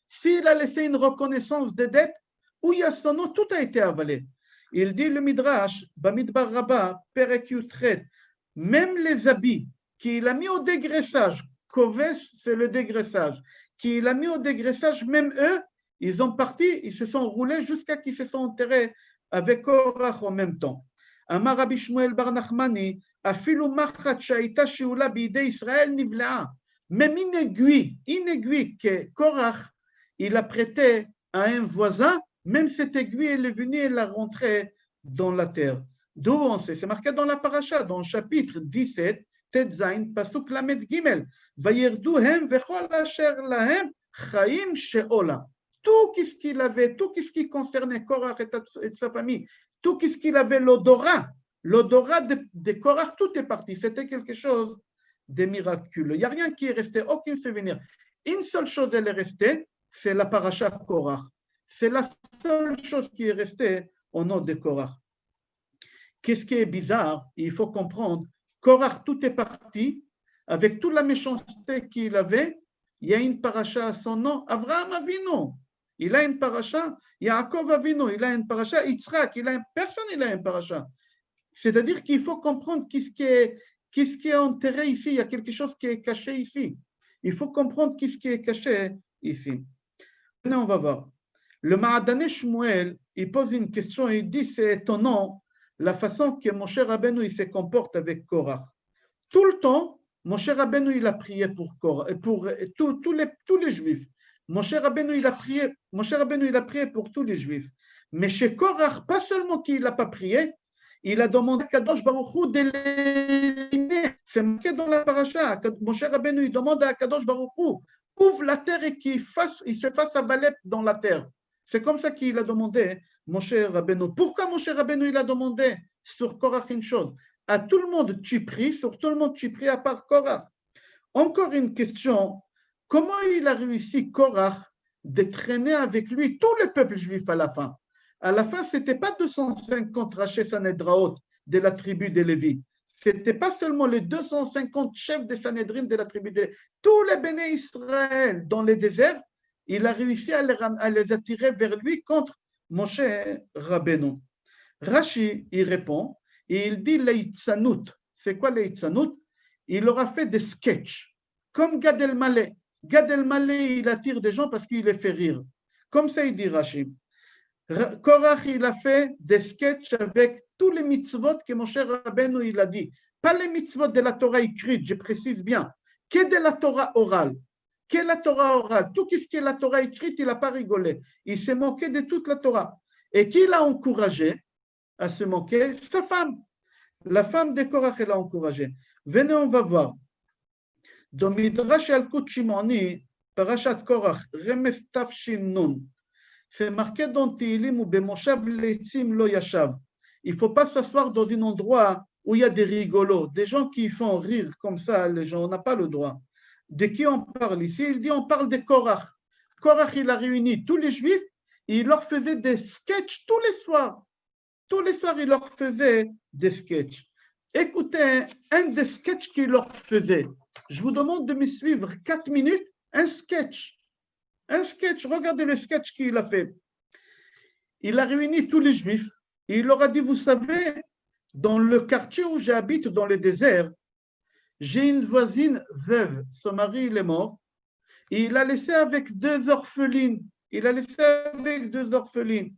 Speaker 1: S'il a laissé une reconnaissance de dette, où il y a son nom, tout a été avalé. Il dit le Midrash, Bamidbar Rabbah, Perek Yutret, même les habits qu'il a mis au dégraissage, Koves, c'est le dégraissage, qu'il a mis au dégraissage, même eux, ils ont parti, ils se sont roulés jusqu'à qu'ils se sont enterrés avec Korach en même temps. Amar Rabbi Shmuel Bar Nachmani, Afilu Machat Shaita Sheula Bidei Israël Nivlea. Même une aiguille que Korach, il a prêté à un voisin, même cette aiguille, elle est venue, elle l'a rentrée dans la terre. D'où on sait? C'est marqué dans la paracha, dans le chapitre 17, Tetzain, Pasuk Lamed Gimel. Vayerduhem vechol asher lahem chaim sheola. Tout ce qu'il avait, tout ce qui concernait Korach et sa famille, tout ce qu'il avait, l'odorat de Korach, tout est parti. C'était quelque chose de miraculeux. Il n'y a rien qui est resté, aucun souvenir. Une seule chose, elle est restée, c'est la paracha Korach. C'est la seule chose qui est restée au nom de Korach. Qu'est-ce qui est bizarre? Il faut comprendre. Korach, tout est parti. Avec toute la méchanceté qu'il avait, il y a une paracha à son nom. Avraham Avinu, il a une paracha. Yaakov Avinu, il a une paracha. Yitzhak, personne il a une paracha. C'est-à-dire qu'il faut comprendre qu'est-ce qui est enterré ici. Il y a quelque chose qui est caché ici. Il faut comprendre qu'est-ce qui est caché ici. Maintenant, on va voir. Le Ma'adané Shmuel, il pose une question, il dit, c'est étonnant la façon que Moshe Rabbeinu il se comporte avec Korach. Tout le temps, Moshe Rabbeinu il a prié pour Korach, pour tous les Juifs. Moshe Rabbeinu, il a prié pour tous les Juifs. Mais chez Korach, pas seulement qu'il n'a pas prié, il a demandé à Kadosh Baruch Hu de l'éliminer. C'est marqué dans la paracha. Moshe Rabbeinu, il demande à Kadosh Baruch Hu, ouvre la terre et qu'il se fasse avalep dans la terre. C'est comme ça qu'il a demandé, Moshe Rabbeinu. Pourquoi Moshe Rabbeinu, il a demandé sur Korach une chose? À tout le monde, tu pries, sur tout le monde, tu pries à part Korach. Encore une question. Comment il a réussi, Korach, de traîner avec lui tout le peuple juif à la fin? À la fin, ce n'était pas 250 rachés Sanedraot de la tribu des Lévi. Ce n'était pas seulement les 250 chefs des Sanhedrin de la tribu des Lévi. Tous les béné Israël dans les déserts, il a réussi à les attirer vers lui contre Moshe Rabbeinu. Rashi, il répond, et il dit l'Eitzanout. C'est quoi l'Eitzanout? Il leur a fait des sketchs, comme Gad Elmaleh. Gad Elmaleh, il attire des gens parce qu'il les fait rire. Comme ça, il dit Rashi. Korach, il a fait des sketchs avec tous les mitzvot que Moshe Rabbeinu, il a dit. Pas les mitzvot de la Torah écrite, je précise bien, que de la Torah orale. Que la Torah orale. Tout ce qui est la Torah écrite, il n'a pas rigolé. Il s'est moqué de toute la Torah. Et qui l'a encouragé à se moquer? Sa femme. La femme de Korach, elle l'a encouragé. Venez, on va voir. Dans Midrash Yalkut Shimoni, Parashat Korach, Remes Tafshin Nun, c'est marqué dans Tehillim ou Bemoshav Leitzim Lo Yashav. Il ne faut pas s'asseoir dans un endroit où il y a des rigolos, des gens qui font rire comme ça, les gens, on n'a pas le droit. De qui on parle ici? Il dit on parle de Korach. Korach, il a réuni tous les Juifs et il leur faisait des sketchs tous les soirs. Tous les soirs, il leur faisait des sketchs. Écoutez, un des sketchs qu'il leur faisait. Je vous demande de me suivre 4 minutes, un sketch. Un sketch, regardez le sketch qu'il a fait. Il a réuni tous les Juifs et il leur a dit, vous savez, dans le quartier où j'habite, dans le désert, j'ai une voisine veuve, son mari il est mort, et il a laissé avec 2 orphelines. Il a laissé avec 2 orphelines.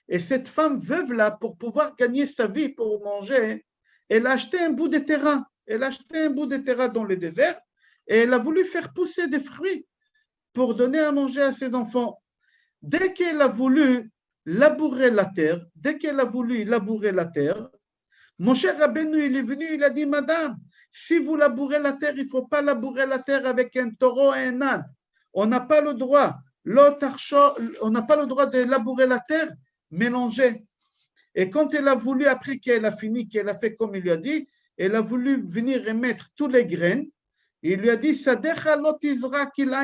Speaker 1: Et cette femme veuve-là, pour pouvoir gagner sa vie, pour manger, elle a acheté un bout de terrain. Elle a acheté un bout de terrain dans le désert et elle a voulu faire pousser des fruits pour donner à manger à ses enfants. Dès qu'elle a voulu labourer la terre, Moshe Rabbeinu, il est venu, il a dit, madame, si vous labourez la terre, il ne faut pas labourer la terre avec un taureau et un âne. On n'a pas le droit. On n'a pas le droit de labourer la terre mélangée. Et quand elle a voulu, après qu'elle a fini, qu'elle a fait comme il lui a dit, elle a voulu venir et mettre tous les graines. Il lui a dit, il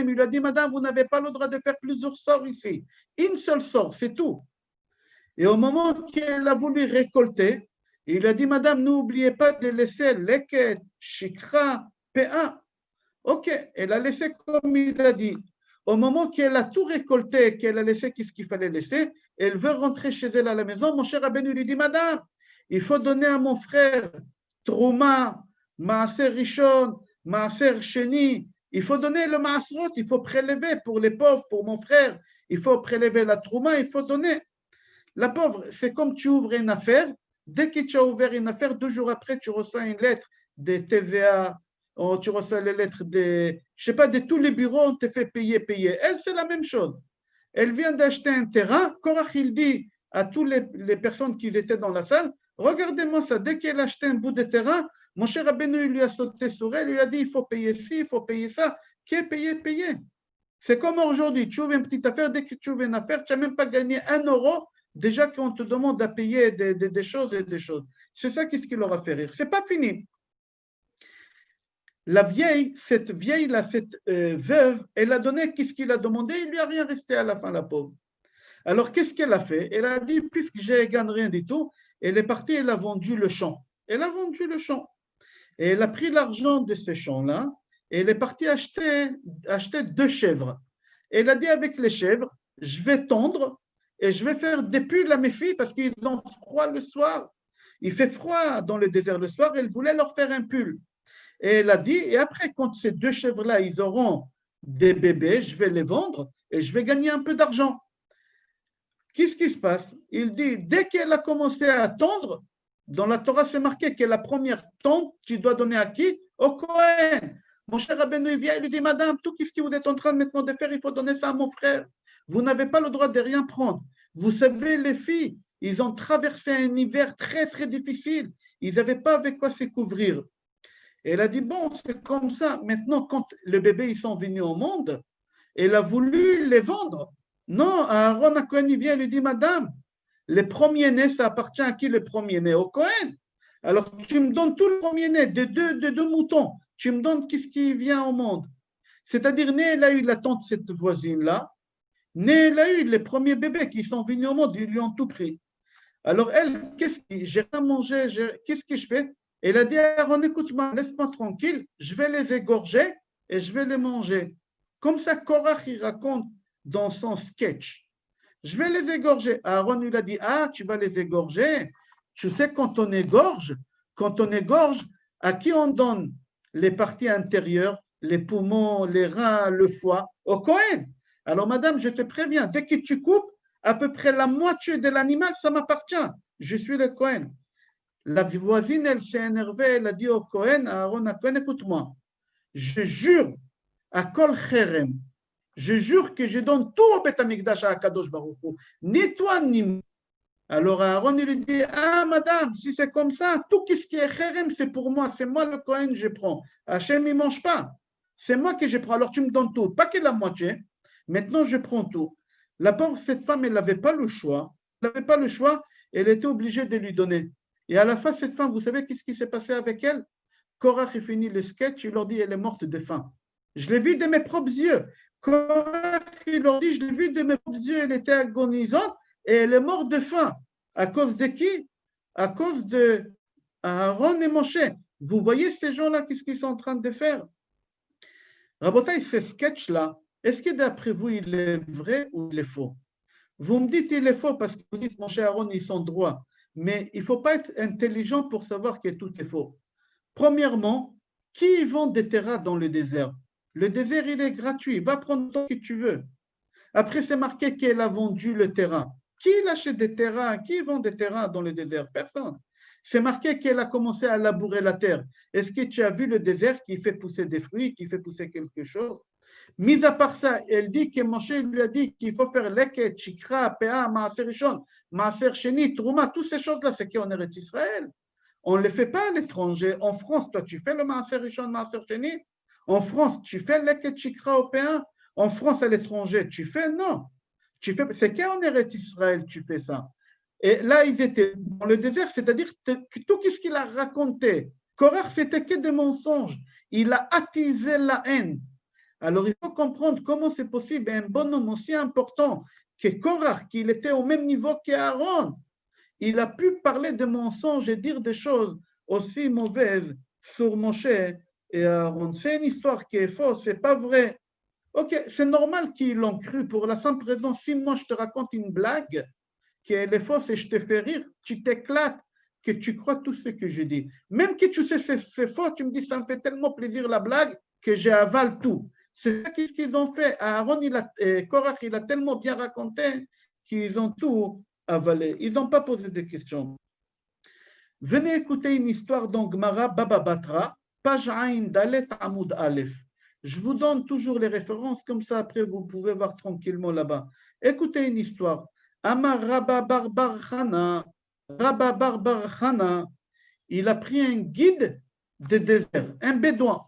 Speaker 1: lui a dit, madame, vous n'avez pas le droit de faire plusieurs sorts ici. Une seule sort, c'est tout. Et au moment qu'elle a voulu récolter, il lui a dit, madame, n'oubliez pas de laisser leket, shikra, pa. Ok, elle a laissé comme il a dit. Au moment qu'elle a tout récolté, qu'elle a laissé ce qu'il fallait laisser, elle veut rentrer chez elle à la maison. Mon cher Rabbeinu lui dit, madame, il faut donner à mon frère Trouma, Maaser Rishon, Maaser Sheni. Il faut donner le Maasrot, il faut prélever pour les pauvres, pour mon frère. Il faut prélever la Trouma, il faut donner. La pauvre, c'est comme tu ouvres une affaire. Dès que tu as ouvert une affaire, 2 jours après, tu reçois une lettre de TVA, ou tu reçois les lettres de, je sais pas, de tous les bureaux, on te fait payer. Elle, c'est la même chose. Elle vient d'acheter un terrain. Korach, il dit à toutes les personnes qui étaient dans la salle, regardez-moi ça, dès qu'elle a acheté un bout de terrain, mon cher Rabbeinu, il lui a sauté sur elle, il lui a dit, il faut payer ci, il faut payer ça. Qui est payé. C'est comme aujourd'hui, tu ouvres une petite affaire, dès que tu ouvres une affaire, tu n'as même pas gagné 1 euro, déjà qu'on te demande à payer des choses et des choses. C'est ça qui leur a fait rire. Ce n'est pas fini. La vieille, cette veuve, elle a donné qu'est-ce qu'il a demandé, il lui a rien resté à la fin, la pauvre. Alors, qu'est-ce qu'elle a fait? Elle a dit, puisque je ne gagne rien du tout, elle est partie, elle a vendu le champ. Et elle a pris l'argent de ce champ-là, et elle est partie acheter 2 chèvres. Elle a dit avec les chèvres, je vais tondre, et je vais faire des pulls à mes filles, parce qu'ils ont froid le soir. Il fait froid dans le désert le soir, elle voulait leur faire un pull. Et elle a dit, et après, quand ces 2 chèvres-là, ils auront des bébés, je vais les vendre et je vais gagner un peu d'argent. Qu'est-ce qui se passe? Il dit, dès qu'elle a commencé à tondre, dans la Torah, c'est marqué que la première tonte, tu dois donner à qui? Au Kohen. Mon cher Rabbeinu, il vient, il lui dit, Madame, tout ce que vous êtes en train maintenant de faire, il faut donner ça à mon frère. Vous n'avez pas le droit de rien prendre. Vous savez, les filles, ils ont traversé un hiver très, très difficile. Ils n'avaient pas avec quoi se couvrir. Et elle a dit, bon, c'est comme ça. Maintenant, quand les bébés ils sont venus au monde, elle a voulu les vendre. Non, Aaron Cohen, il vient et lui dit, Madame, les premiers-nés, ça appartient à qui les premiers-nés? Au Cohen. Alors, tu me donnes tout le premier-né de deux moutons. Tu me donnes qu'est-ce qui vient au monde. C'est-à-dire, né, elle a eu la tante, cette voisine-là. Né, elle a eu les premiers bébés qui sont venus au monde, ils lui ont tout pris. Alors, elle, j'ai rien mangé, qu'est-ce que je fais? Elle a dit, Aaron, écoute-moi, laisse-moi tranquille, je vais les égorger et je vais les manger. Comme ça, Korach, il raconte dans son sketch. Je vais les égorger. Aaron lui a dit, ah, tu vas les égorger. Tu sais, quand on égorge, à qui on donne les parties intérieures, les poumons, les reins, le foie? Au Cohen. Alors, madame, je te préviens, dès que tu coupes, à peu près la moitié de l'animal, ça m'appartient. Je suis le Cohen. La voisine, elle s'est énervée, elle a dit au Cohen, à Aaron, à Cohen, écoute-moi, je jure à Kol Cherem, je jure que je donne tout au Beth Amikdash à Akadosh Baruch Hu, ni toi ni moi. Alors Aaron, il lui dit, ah madame, si c'est comme ça, tout ce qui est Cherem, c'est pour moi, c'est moi le Cohen, je prends. Hachem, il ne mange pas. C'est moi que je prends, alors tu me donnes tout, pas que la moitié. Maintenant, je prends tout. La pauvre, cette femme, elle n'avait pas le choix. Elle n'avait pas le choix, elle était obligée de lui donner. Et à la fin, cette femme, vous savez qu'est-ce qui s'est passé avec elle? Korach a fini le sketch, il leur dit, elle est morte de faim. Je l'ai vue de mes propres yeux. Korach, il leur dit, je l'ai vue de mes propres yeux, elle était agonisante et elle est morte de faim. À cause de qui? À cause de Aaron et Moshe. Vous voyez ces gens-là, qu'est-ce qu'ils sont en train de faire? Rabotaï, ce sketch-là, est-ce que d'après vous, il est vrai ou il est faux? Vous me dites il est faux parce que vous dites, mon cher Aaron, ils sont droits. Mais il ne faut pas être intelligent pour savoir que tout est faux. Premièrement, qui vend des terrains dans le désert? Le désert, il est gratuit. Va prendre ce que tu veux. Après, c'est marqué qu'elle a vendu le terrain. Qui achète des terrains? Qui vend des terrains dans le désert? Personne. C'est marqué qu'elle a commencé à labourer la terre. Est-ce que tu as vu le désert qui fait pousser des fruits, qui fait pousser quelque chose? Mis à part ça, elle dit que Moshe lui a dit qu'il faut faire leket, chikra, pea, maaser rishon, maaser sheni, trouma, toutes ces choses-là, c'est qu'on est Israël. On ne le fait pas à l'étranger. En France, toi, tu fais le maaser rishon, maaser sheni. En France, tu fais leket, chikra, au pea. En France, à l'étranger, tu fais non. C'est qu'on est Israël, tu fais ça. Et là, ils étaient dans le désert, c'est-à-dire que tout ce qu'il a raconté, Korach, c'était que des mensonges. Il a attisé la haine. Alors, il faut comprendre comment c'est possible, un bonhomme aussi important que Korach, qu'il était au même niveau qu'Aaron, il a pu parler de mensonges et dire des choses aussi mauvaises sur Moshe et Aaron. C'est une histoire qui est fausse, c'est pas vrai. Ok, c'est normal qu'ils l'ont cru pour la simple raison, si moi je te raconte une blague qui est fausse et je te fais rire, tu t'éclates que tu crois tout ce que je dis. Même que tu sais c'est faux, tu me dis ça me fait tellement plaisir la blague que j'avale tout. C'est ça qu'ils ont fait. Aaron, Korach, il a tellement bien raconté qu'ils ont tout avalé. Ils n'ont pas posé de questions. Venez écouter une histoire d'Angmara Baba Batra, page Ain Dalet Amoud Aleph. Je vous donne toujours les références, comme ça après vous pouvez voir tranquillement là-bas. Écoutez une histoire. Amar Rabba Barbar Khana, il a pris un guide de désert, un bédouin.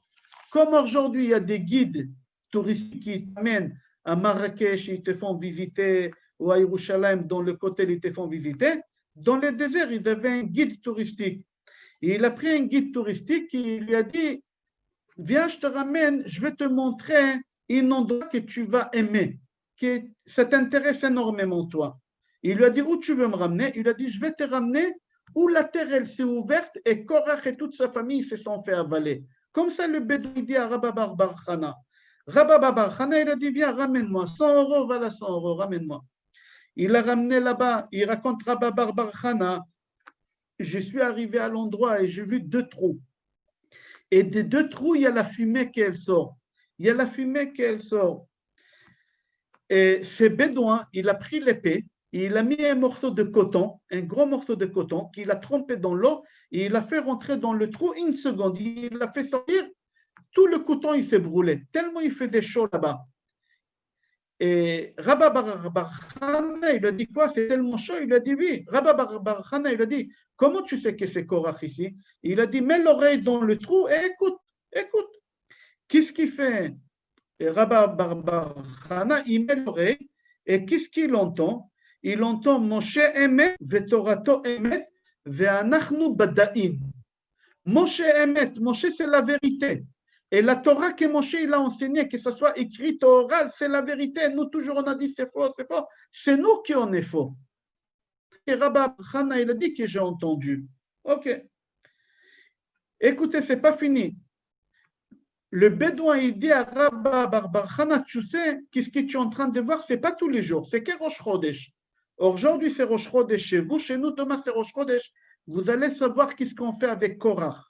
Speaker 1: Comme aujourd'hui, il y a des guides touristiques qui t'amènent à Marrakech, ils te font visiter, ou à Yerushalayim, dans le côté, ils te font visiter. Dans le désert, ils avaient un guide touristique. Et il a pris un guide touristique et il lui a dit, viens, je te ramène, je vais te montrer un endroit que tu vas aimer, que ça t'intéresse énormément, toi. Il lui a dit, où tu veux me ramener? Il a dit, je vais te ramener où la terre, elle s'est ouverte et Korach et toute sa famille se sont fait avaler. Comme ça, le bédouin dit à Rabba Barbar Khana. Rabba Barbar Khana, il a dit, viens, ramène-moi. 100 euros, voilà 100 euros, ramène-moi. Il l'a ramené là-bas. Il raconte Rabba Barbar Khana. Je suis arrivé à l'endroit et j'ai vu 2 trous. Et des 2 trous, il y a la fumée qui sort. Il y a la fumée qui sort. Et ce bédouin, il a pris l'épée, il a mis un morceau de coton, un gros morceau de coton, qu'il a trempé dans l'eau, et il a fait rentrer dans le trou 1 seconde. Il a fait sortir tout le coton il s'est brûlé, tellement il faisait chaud là-bas. Et Rabba Bar Chana, il a dit quoi? C'est tellement chaud. Il a dit oui. Rabba Bar Chana, il a dit comment tu sais que c'est Korach ici? Il a dit mets l'oreille dans le trou et écoute, écoute. Qu'est-ce qu'il fait? Et Rabba Bar Chana, il met l'oreille et qu'est-ce qu'il entend? Il entend Moshe Emet, Vetorato Emet, Ve'anachnu Bada'in. Moshe Emet, Moshe c'est la vérité. Et la Torah que Moshe il a enseigné, que ce soit écrite ou orale, c'est la vérité. Nous, toujours, on a dit c'est faux, c'est faux. C'est nous qui on est faux. Et Rabba Chana, il a dit que j'ai entendu. Ok. Écoutez, c'est pas fini. Le Bédouin, il dit à Rabba Bar Chana, tu sais, qu'est-ce que tu es en train de voir? C'est pas tous les jours, c'est que Rosh Chodesh. Aujourd'hui, c'est Rosh Chodesh chez vous. Chez nous, demain, c'est Rosh Chodesh. Vous allez savoir qu'est-ce qu'on fait avec Korach.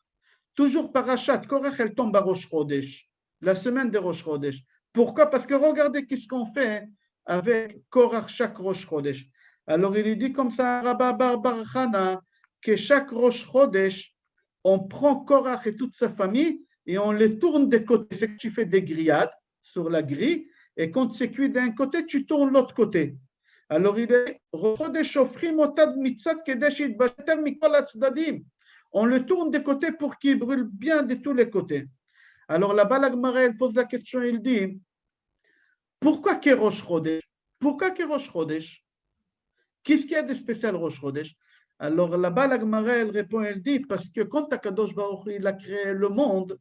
Speaker 1: Toujours parachat, Korach, elle tombe à Rosh Chodesh, la semaine de Rosh Chodesh. Pourquoi? Parce que regardez qu'est-ce qu'on fait avec Korach chaque Rosh Chodesh. Alors il dit comme ça, Rabba Bar Chana, que chaque Rosh Chodesh, on prend Korach et toute sa famille et on les tourne des côtés. C'est que tu fais des grillades sur la grille et quand c'est cuit d'un côté, tu tournes l'autre côté. Alors il est Rosh Chodesh Ofrim Otad Mitzat Kedesh Yitbasher Mikol Hatzdadim. On le tourne des côtés pour qu'il brûle bien de tous les côtés. Alors là-bas, la Gemara, elle pose la question, il dit, pourquoi que Rosh Chodesh? Pourquoi que Rosh Chodesh? Qu'est-ce qu'il y a de spécial Rosh Chodesh? Alors là-bas, la Gemara, elle répond, elle dit, parce que quand Akadosh Baruch Hu, il a créé le monde,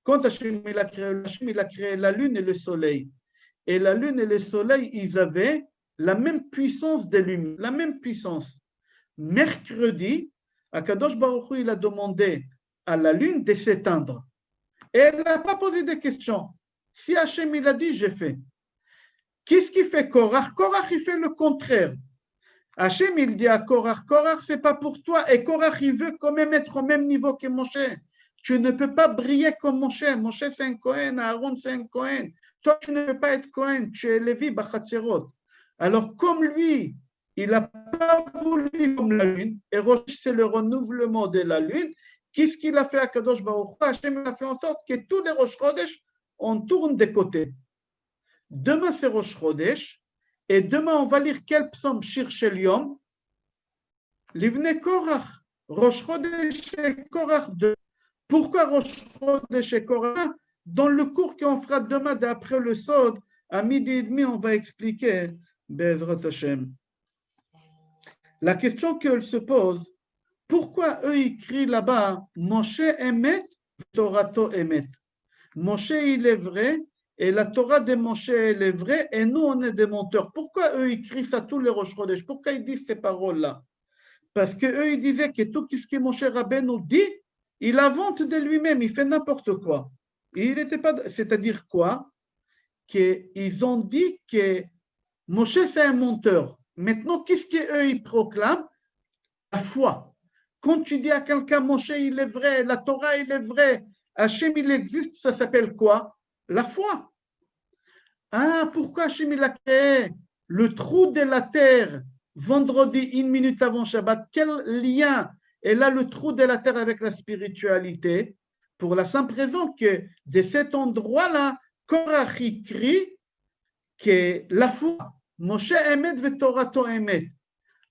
Speaker 1: quand Hashem, il a créé la lune et le soleil. Et la lune et le soleil, ils avaient la même puissance de lumière, la même puissance. Mercredi, Akadosh Baruch Hu, il a demandé à la lune de s'éteindre. Et elle n'a pas posé de questions. Si Hachem, il a dit, j'ai fait. Qu'est-ce qu'il fait Korach? Korach, il fait le contraire. Hachem, il dit à Korach, Korach, c'est pas pour toi. Et Korach, il veut quand même être au même niveau que Moshe. Tu ne peux pas briller comme Moshe. Moshe, c'est un Kohen. Aaron, c'est un Kohen. Toi, tu ne peux pas être Kohen. Tu es Lévi, Bachatzerot. Alors, comme lui, il n'a pas voulu comme la lune, et Rosh, c'est le renouvellement de la lune. Qu'est-ce qu'il a fait à Kadosh Baruch Hu? Hachem a fait en sorte que tous les Rosh Chodesh, on tourne des côtés. Demain, c'est Rosh Chodesh, et demain, on va lire quel psaume? Shir Shel Yom, Livnei Korach, Rosh Chodesh et Korach 2. Pourquoi Rosh Chodesh et Korach? Dans le cours qu'on fera demain, d'après le Sod, à midi et demi, on va expliquer Be'ezrat Hashem. La question qu'elle se pose, pourquoi eux ils crient là-bas Moshe Emet, Torato Emet? Moshe il est vrai et la Torah de Moshe elle est vraie et nous on est des menteurs. Pourquoi eux ils crient ça tous les Rosh Chodesh? Pourquoi ils disent ces paroles-là? Parce qu'eux ils disaient que tout ce que Moshe Rabbeinu dit, il invente de lui-même, il fait n'importe quoi. Il n'était pas, c'est-à-dire quoi? Qu'ils ont dit que Moshe c'est un menteur. Maintenant, qu'est-ce qu'eux ils proclament? La foi. Quand tu dis à quelqu'un, Moshe, il est vrai, la Torah, il est vrai, Hachem, il existe, ça s'appelle quoi? La foi. Ah, pourquoi Hachem, il a créé le trou de la terre vendredi, une minute avant Shabbat? Quel lien est là le trou de la terre avec la spiritualité? Pour la simple raison que de cet endroit-là, Korach crie que la foi, Moshe Emet Vetorato Emet.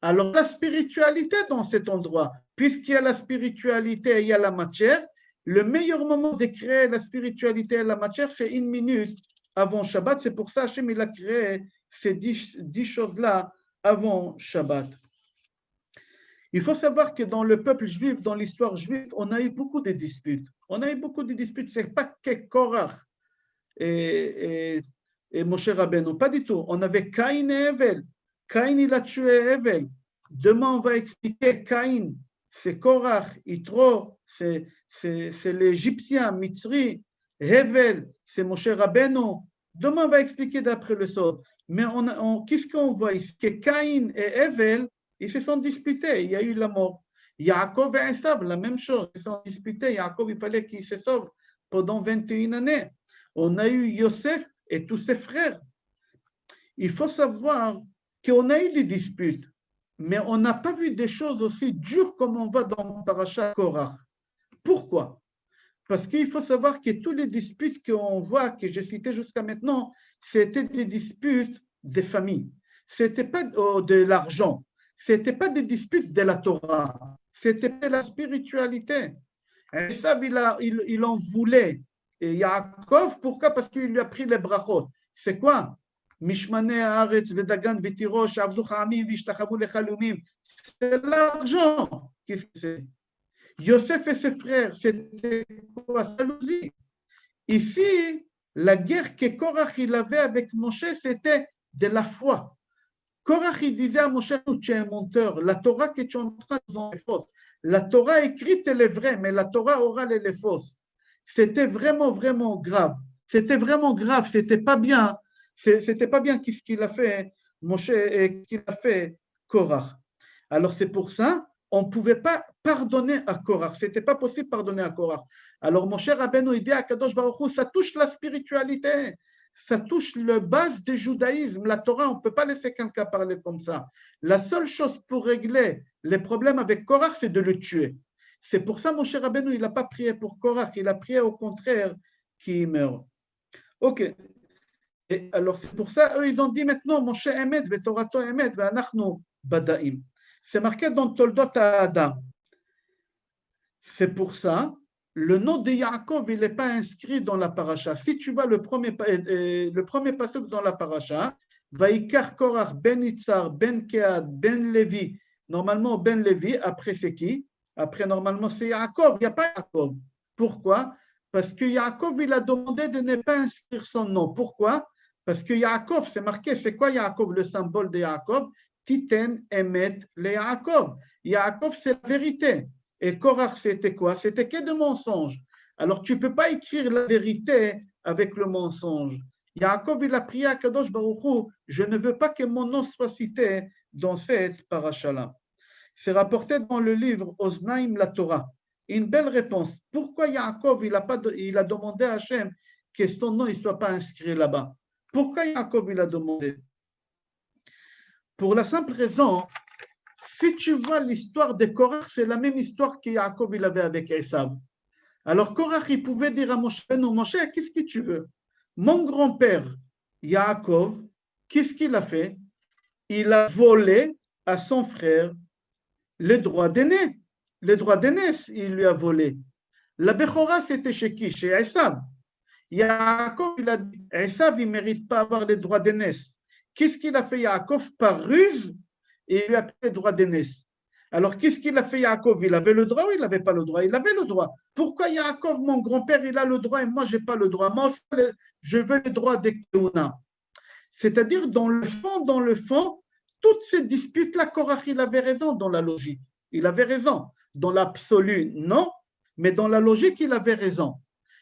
Speaker 1: Alors la spiritualité dans cet endroit, puisqu'il y a la spiritualité et il y a la matière, le meilleur moment de créer la spiritualité et la matière, c'est une minute avant Shabbat. C'est pour ça Hachem il a créé ces 10 choses-là avant Shabbat. Il faut savoir que dans le peuple juif, dans l'histoire juive, on a eu beaucoup de disputes. On a eu beaucoup de disputes. Ce n'est pas que Korach et Moshe Rabbeinu, pas du tout. On avait Caïn et Hevel. Caïn, il a tué Hevel. Demain, on va expliquer Caïn, c'est Korach, Yitro, c'est l'Égyptien, Mitzri, Hevel, c'est Moshe Rabbeinu. Demain, on va expliquer d'après le Sod. Mais qu'est-ce qu'on voit ici? Que Caïn et Hevel, ils se sont disputés, il y a eu la mort. Yaakov et Esav, la même chose, ils se sont disputés. Yaakov, il fallait qu'il se sauve pendant 21 années. On a eu Yosef et tous ses frères. Il faut savoir qu'on a eu des disputes, mais on n'a pas vu des choses aussi dures comme on voit dans Parashat Korach. Pourquoi? Parce qu'il faut savoir que tous les disputes qu'on voit, que j'ai citées jusqu'à maintenant, c'était des disputes des familles. Ce n'était pas de l'argent. Ce n'était pas des disputes de la Torah. C'était de la spiritualité. Et ça, il en voulait. Et Yaakov, pourquoi? Parce qu'il lui a pris les brachot. C'est quoi? Mishmane haaretz vedagan vetirosh avdu cha'amim vishtachavu lechalumim. C'est l'argent. Qu'est-ce que c'est? Yosef et ses frères, c'était quoi? Jalousie. Ici, la guerre que Korach il avait avec Moshe, c'était de la foi. Korach il disait à Moshe, tu es un menteur, la Torah que tu es en train de dire est fausse. La Torah écrite, elle est vraie, mais la Torah orale, elle est fausse. C'était vraiment, vraiment grave. C'était vraiment grave, c'était pas bien. C'était pas bien ce qu'il a fait Moshe et ce qu'il a fait Korach. Alors c'est pour ça, on ne pouvait pas pardonner à Korach. Ce n'était pas possible de pardonner à Korach. Alors Moshe Rabbeinu il dit à Kadosh Baruch Hu, ça touche la spiritualité, ça touche le base du judaïsme, la Torah, on ne peut pas laisser quelqu'un parler comme ça. La seule chose pour régler les problèmes avec Korach, c'est de le tuer. C'est pour ça Moshe Rabbeinu il n'a pas prié pour Korach, il a prié au contraire qu'il meure. Ok. Et alors c'est pour ça, eux ils ont dit maintenant Moshe Emet, Vetorato Emet, Ve'anachnu Badaim. C'est marqué dans Toldot Adam. C'est pour ça, le nom de Yaakov, il n'est pas inscrit dans la paracha. Si tu vois le premier passage dans la paracha, Vaikar Korach ben Itzar, ben Kead, ben Levi. Normalement, ben Levi, après c'est qui? Après, normalement, c'est Yaakov. Il n'y a pas Yaakov. Pourquoi? Parce que Yaakov, il a demandé de ne pas inscrire son nom. Pourquoi? Parce que Yaakov, c'est marqué, c'est quoi Yaakov, le symbole de Yaakov? Titen emet le Yaakov. Yaakov, c'est la vérité. Et Korach, c'était quoi? C'était que de mensonges. Alors, tu ne peux pas écrire la vérité avec le mensonge. Yaakov, il a prié à Kadosh Baruch Hu, je ne veux pas que mon nom soit cité dans cette parasha-là. C'est rapporté dans le livre Oznaim la Torah. Une belle réponse. Pourquoi Yaakov, il a demandé à Hachem que son nom ne soit pas inscrit là-bas? Pourquoi Yaakov, il a demandé? Pour la simple raison, si tu vois l'histoire de Korach, c'est la même histoire que Yaakov il avait avec Esav. Alors Korach, il pouvait dire à Moshe, non, Moshe, qu'est-ce que tu veux? Mon grand-père, Yaakov, qu'est-ce qu'il a fait? Il a volé à son frère le droit d'aîné. Le droit d'aînesse, il lui a volé. La Bechora, c'était chez qui? Chez Esav. Yaakov, il a dit, Esav, il ne mérite pas avoir les droits d'aînesse. Qu'est-ce qu'il a fait Yaakov par ruse? Et il lui a pris les droits d'aînesse. Alors, qu'est-ce qu'il a fait Yaakov? Il avait le droit ou il n'avait pas le droit? Il avait le droit. Pourquoi Yaakov, mon grand-père, il a le droit et moi, je n'ai pas le droit? Moi, je veux le droit de Keuna. C'est-à-dire, dans le fond, toutes ces disputes-là, Korach, il avait raison dans la logique. Il avait raison. Dans l'absolu, non, mais dans la logique, il avait raison.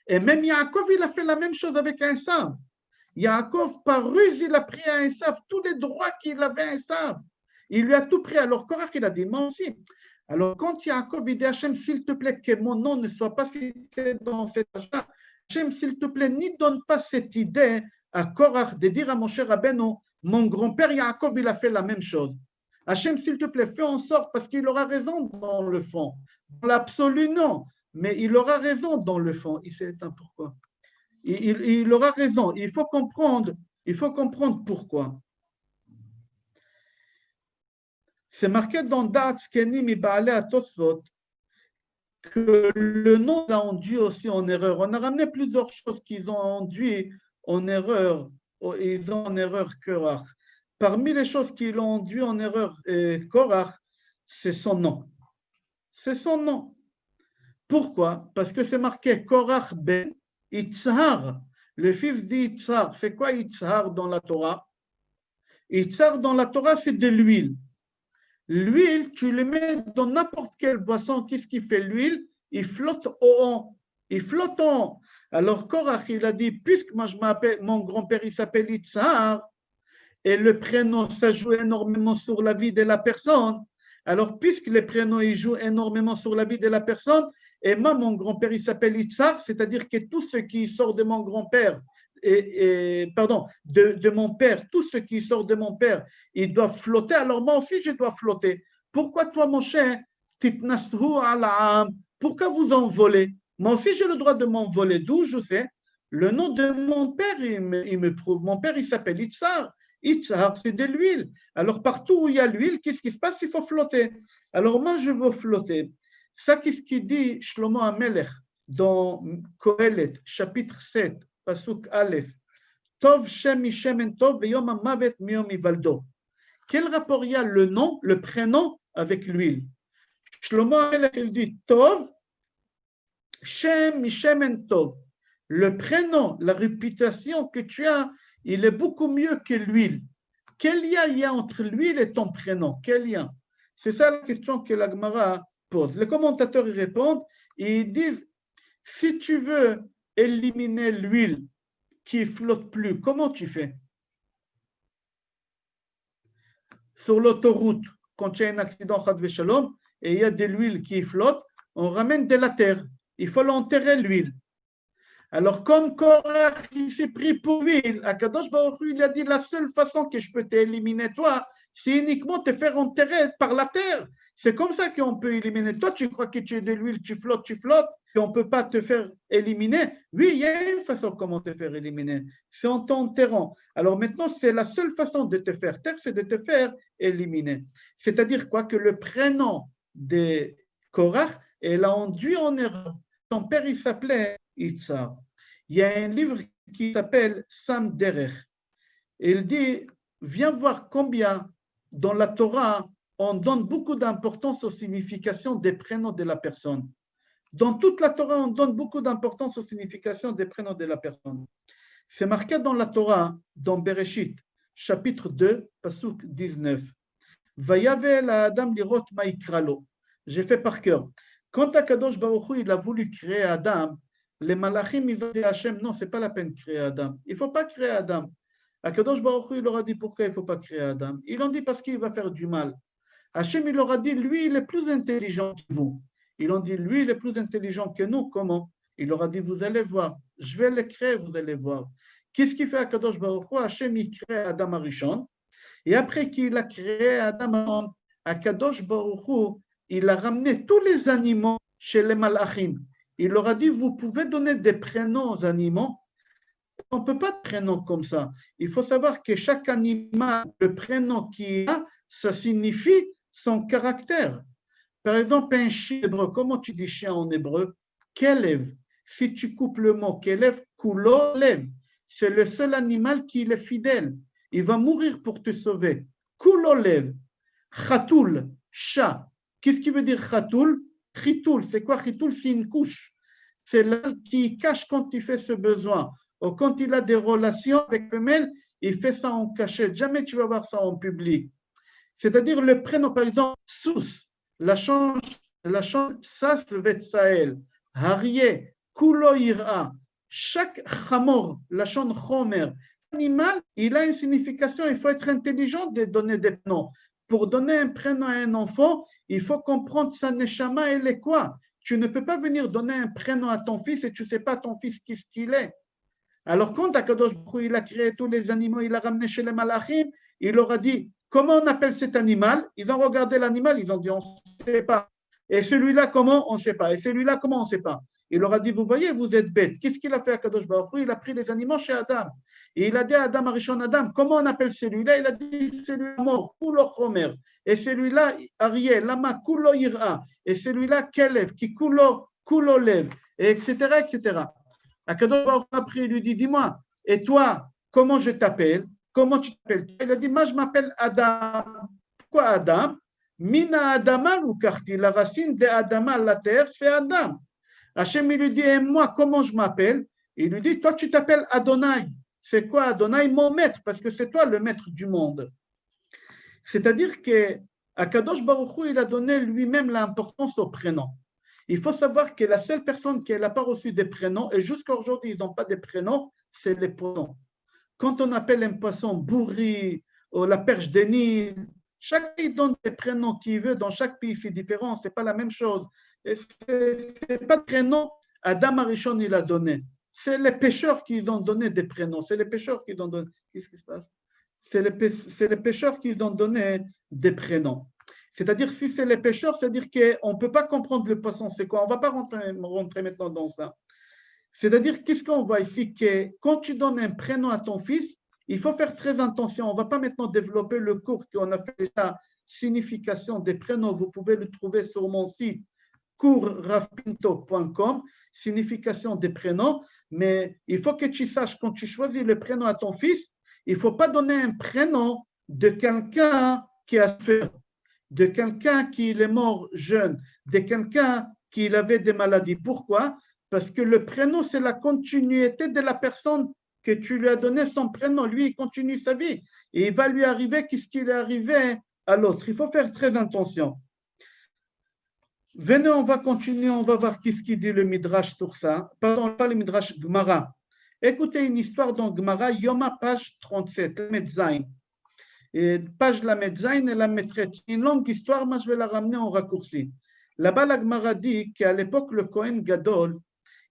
Speaker 1: Et même Yaakov, il a fait la même chose avec Esav. Yaakov, par ruse, il a pris à Esav tous les droits qu'il avait à Esav. Il lui a tout pris. Alors, Korach, il a dit, moi aussi. Alors, quand Yaakov, il dit, Hachem, s'il te plaît, que mon nom ne soit pas cité dans cette achat, Hachem, s'il te plaît, n'y donne pas cette idée à Korach de dire à Moshe Rabbeinu, mon grand-père Yaakov, il a fait la même chose. Hachem, s'il te plaît, fais en sorte, parce qu'il aura raison dans le fond. Dans l'absolu, non. Mais il aura raison dans le fond. Il sait pourquoi. Il aura raison. Il faut comprendre pourquoi. C'est marqué dans Dat Kenim Ibale à Tosfot que le nom l'a induit aussi en erreur. On a ramené plusieurs choses qu'ils ont induit en erreur. Ils ont en erreur Korach. Parmi les choses qui l'ont induit en erreur Korach, c'est son nom. C'est son nom. Pourquoi? Parce que c'est marqué Korach ben Itzhar, le fils d'Itzhar. C'est quoi Itzhar dans la Torah? Itzhar dans la Torah, c'est de l'huile. L'huile, tu le mets dans n'importe quelle boisson. Qu'est-ce qui fait l'huile? Il flotte au haut. Il flotte en haut. Alors Korach, il a dit, puisque moi je m'appelle, mon grand-père, il s'appelle Itzhar, et le prénom, ça joue énormément sur la vie de la personne. Alors, puisque les prénoms, ils jouent énormément sur la vie de la personne, et moi, mon grand-père, il s'appelle Itzhar, c'est-à-dire que tout ce qui sort de mon grand-père, de mon père, tout ce qui sort de mon père, ils doivent flotter. Alors, moi aussi, je dois flotter. Pourquoi toi, mon cher, titnashu al'am, pourquoi vous en volez? Moi aussi, j'ai le droit de m'envoler. D'où je sais? Le nom de mon père, il me prouve. Mon père, il s'appelle Itzhar. Itzhar, c'est de l'huile. Alors, partout où il y a l'huile, qu'est-ce qui se passe? Il faut flotter. Alors, moi, je veux flotter. Ça, qu'est-ce qu'il dit Shlomo HaMelech dans Kohelet, chapitre 7, Pasuk Aleph. Tov Shem Mishemen Tov Veyom HaMavet Miyom Ivaldo. Quel rapport il y a le nom, le prénom avec l'huile? Shlomo HaMelech, il dit Tov Shem Mishemen Tov. Le prénom, la réputation que tu as, il est beaucoup mieux que l'huile. Quel lien il y a entre l'huile et ton prénom? Quel lien? C'est ça la question que la Gemara pose. Les commentateurs y répondent et ils disent, si tu veux éliminer l'huile qui ne flotte plus, comment tu fais? Sur l'autoroute, quand il y a un accident, et il y a de l'huile qui flotte, on ramène de la terre. Il faut l'enterrer, l'huile. Alors, comme Korach, il s'est pris pour l'huile, Akadosh Baruch Hu, il a dit, la seule façon que je peux t'éliminer, toi, c'est uniquement te faire enterrer par la terre. C'est comme ça qu'on peut éliminer. Toi, tu crois que tu es de l'huile, tu flottes, qu'on ne peut pas te faire éliminer. Oui, il y a une façon comment te faire éliminer. C'est en t'enterrant. Alors maintenant, c'est la seule façon de te faire taire, c'est de te faire éliminer. C'est-à-dire quoi? Que le prénom de Korach, elle a enduit en erreur. Son père, il s'appelait Itzhar. Il y a un livre qui s'appelle Sam Derech. Il dit, viens voir combien dans la Torah, on donne beaucoup d'importance aux significations des prénoms de la personne. Dans toute la Torah, on donne beaucoup d'importance aux significations des prénoms de la personne. C'est marqué dans la Torah, dans Bereshit, chapitre 2, pasuk 19. Vayave la Adam lirot ma'ikralo. J'ai fait par cœur. Quand Akadosh Baruch Hu, il a voulu créer Adam, les malachim, ils ont dit à Hachem, non, c'est pas la peine de créer Adam. Il ne faut pas créer Adam. Akadosh Baruch Hu, il leur a dit pourquoi il ne faut pas créer Adam. Ils l'ont dit parce qu'il va faire du mal. Hachem, il leur a dit, lui, il est plus intelligent que vous. Ils ont dit, lui, il est plus intelligent que nous. Comment? Il leur a dit, vous allez voir. Je vais le créer, vous allez voir. Qu'est-ce qu'il fait Akadosh Baruch Hu? Hachem, il crée Adam Arishon. Et après qu'il a créé Adam, Akadosh Baruch Hu, il a ramené tous les animaux chez les malachim. Il leur a dit, vous pouvez donner des prénoms aux animaux. On ne peut pas de prénom comme ça. Il faut savoir que chaque animal, le prénom qu'il a, ça signifie son caractère. Par exemple, un chien hébreu, comment tu dis chien en hébreu? Kelev. Si tu coupes le mot kelev, kulolev. C'est le seul animal qui est fidèle. Il va mourir pour te sauver. Kulolev. Khatoul, chat. Qu'est-ce qui veut dire khatoul? Khitoul, c'est quoi khitoul? C'est une couche. C'est là qui cache quand il fait ce besoin. Ou quand il a des relations avec femelle, il fait ça en cachette. Jamais tu vas voir ça en public. C'est-à-dire le prénom, par exemple, Sous, la change, Sas Vetsael, Harie, Kulo Ira. Chaque chamor, la change chomer, animal, il a une signification. Il faut être intelligent de donner des prénoms. Pour donner un prénom à un enfant, il faut comprendre sa neshama, elle est quoi. Tu ne peux pas venir donner un prénom à ton fils et tu ne sais pas ton fils qu'est-ce qu'il est. Alors quand Akadosh Baruch Hu, il a créé tous les animaux, il a ramené chez les malachim, il leur a dit, comment on appelle cet animal? Ils ont regardé l'animal, ils ont dit, on ne sait pas. Et celui-là, comment? On ne sait pas. Et celui-là, comment? On ne sait pas. Il leur a dit, vous voyez, vous êtes bêtes. Qu'est-ce qu'il a fait Akadosh Baruch Hu? Il a pris les animaux chez Adam. Et il a dit à Adam Arishon, Adam, comment on appelle celui-là? Il a dit, celui-là mort, Kulo Chomer. Et celui-là, Ariel, Lama, Kulo Ira. Et celui-là, Kelev, qui Kulo Lev. Et etc., etc. Akadosh Baruch Hu après, il lui dit, dis-moi, et toi, comment je t'appelle? Comment tu t'appelles? Il a dit, moi, je m'appelle Adam. Pourquoi Adam? Mina Adama ou Karti, la racine de Adama, la terre, c'est Adam. Hachem, il lui dit, et moi, comment je m'appelle? Il lui dit, toi, tu t'appelles Adonai. C'est quoi Adonai? Mon maître, parce que c'est toi le maître du monde. C'est-à-dire que Akadosh Baruch Hu, il a donné lui-même l'importance au prénom. Il faut savoir que la seule personne qui n'a pas reçu des prénoms, et jusqu'à aujourd'hui, ils n'ont pas de prénoms, c'est les poissons. Quand on appelle un poisson bourri ou la perche de Nil, chaque pays donne des prénoms qu'il veut, dans chaque pays c'est différent, ce n'est pas la même chose. Ce n'est pas de prénom, Adam Arishon il a donné. C'est les pêcheurs qui ont donné des prénoms, c'est les pêcheurs qui ont donné. Qu'est-ce qui se passe? C'est les pêcheurs qui ont donné des prénoms. C'est-à-dire, si c'est les pêcheurs, c'est-à-dire qu'on ne peut pas comprendre le poisson, c'est quoi. On ne va pas rentrer maintenant dans ça. C'est-à-dire, qu'est-ce qu'on voit ici? Que quand tu donnes un prénom à ton fils, il faut faire très attention. On ne va pas maintenant développer le cours qu'on a fait déjà, signification des prénoms. Vous pouvez le trouver sur mon site coursrafpinto.com, signification des prénoms. Mais il faut que tu saches, quand tu choisis le prénom à ton fils, il ne faut pas donner un prénom de quelqu'un qui a souffert, de quelqu'un qui est mort jeune, de quelqu'un qui avait des maladies. Pourquoi? Parce que le prénom, c'est la continuité de la personne que tu lui as donné son prénom. Lui, il continue sa vie. Et il va lui arriver ce qui lui est arrivé à l'autre. Il faut faire très attention. Venez, on va continuer, on va voir qu'est-ce qu'il dit le Midrash sur ça. Pardon, pas le Midrash, Gemara. Écoutez une histoire dans Gemara, Yoma, page 37, la Medzaïn. Et page la Medzaïn et la Metret. C'est une longue histoire, mais je vais la ramener en raccourci. Là-bas, la Gemara dit qu'à l'époque, le Kohen Gadol,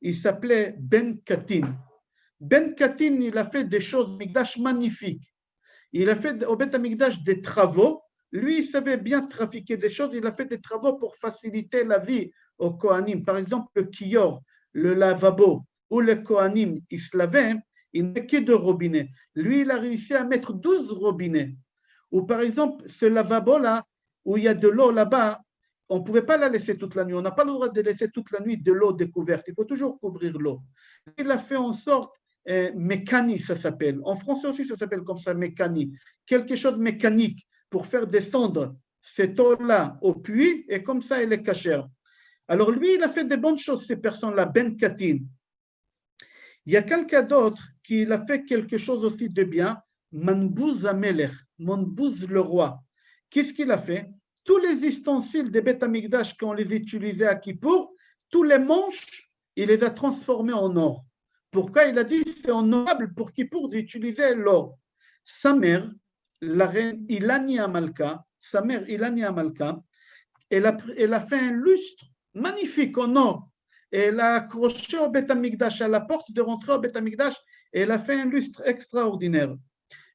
Speaker 1: il s'appelait Ben Katin. Ben Katin, il a fait des choses, Mikdash magnifiques. Il a fait au Bet Amikdash des travaux. Lui, il savait bien trafiquer des choses. Il a fait des travaux pour faciliter la vie aux Kohanim. Par exemple, le Kiyor, le lavabo, où les Kohanim, ils se lavaient, il n'y a que 2 robinets. Lui, il a réussi à mettre 12 robinets. Ou par exemple, ce lavabo-là, où il y a de l'eau là-bas, on ne pouvait pas la laisser toute la nuit. On n'a pas le droit de laisser toute la nuit de l'eau découverte. Il faut toujours couvrir l'eau. Il a fait en sorte, mécanique, ça s'appelle. En français aussi, ça s'appelle comme ça, mécanique. Quelque chose de mécanique pour faire descendre cette eau-là au puits, et comme ça, elle est cachère. Alors lui, il a fait des bonnes choses, ces personnes-là, Ben Katin. Il y a quelqu'un d'autre qui a fait quelque chose aussi de bien, Manbouz Amelech, Manbouz le roi. Qu'est-ce qu'il a fait? Tous les ustensiles des Beth Amikdash qu'on les utilisait à Kippour, tous les manches, il les a transformés en or. Pourquoi? Il a dit c'est honorable pour Kippour d'utiliser l'or. Sa mère, la reine Ilani Amalka, sa mère Ilani Amalka, elle a fait un lustre magnifique en or. Et elle a accroché au Beth Amikdash, à la porte de rentrer au Beth Amikdash, et elle a fait un lustre extraordinaire.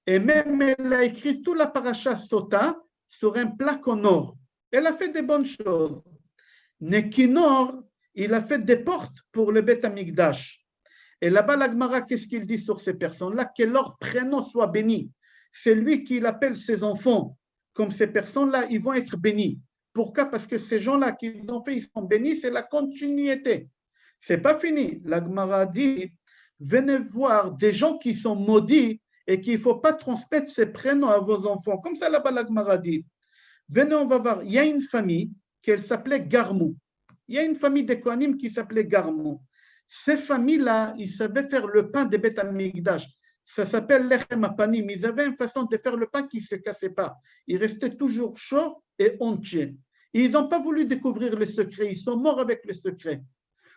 Speaker 1: Et même elle a écrit toute la paracha Sota sur un plaque en or. Elle a fait des bonnes choses. Nekinor, il a fait des portes pour le Beth Amikdash. Et là-bas, la Gemara, qu'est-ce qu'il dit sur ces personnes-là? Que leur prénom soit béni. C'est lui qui appelle ses enfants. Comme ces personnes-là, ils vont être bénis. Pourquoi? Parce que ces gens-là qui ont fait, ils sont bénis, c'est la continuité. C'est pas fini. La Gemara dit, venez voir des gens qui sont maudits et qu'il ne faut pas transmettre ces prénoms à vos enfants. Comme ça, là-bas, la Gemara dit. Venez, on va voir. Il y a une famille qui s'appelait Garmou. Il y a une famille des Kohanim qui s'appelait Garmou. Ces familles-là, ils savaient faire le pain des Beth Amikdash. Ça s'appelle lechem apanim. Ils avaient une façon de faire le pain qui ne se cassait pas. Il restait toujours chaud et entier. Ils n'ont pas voulu découvrir le secret. Ils sont morts avec le secret.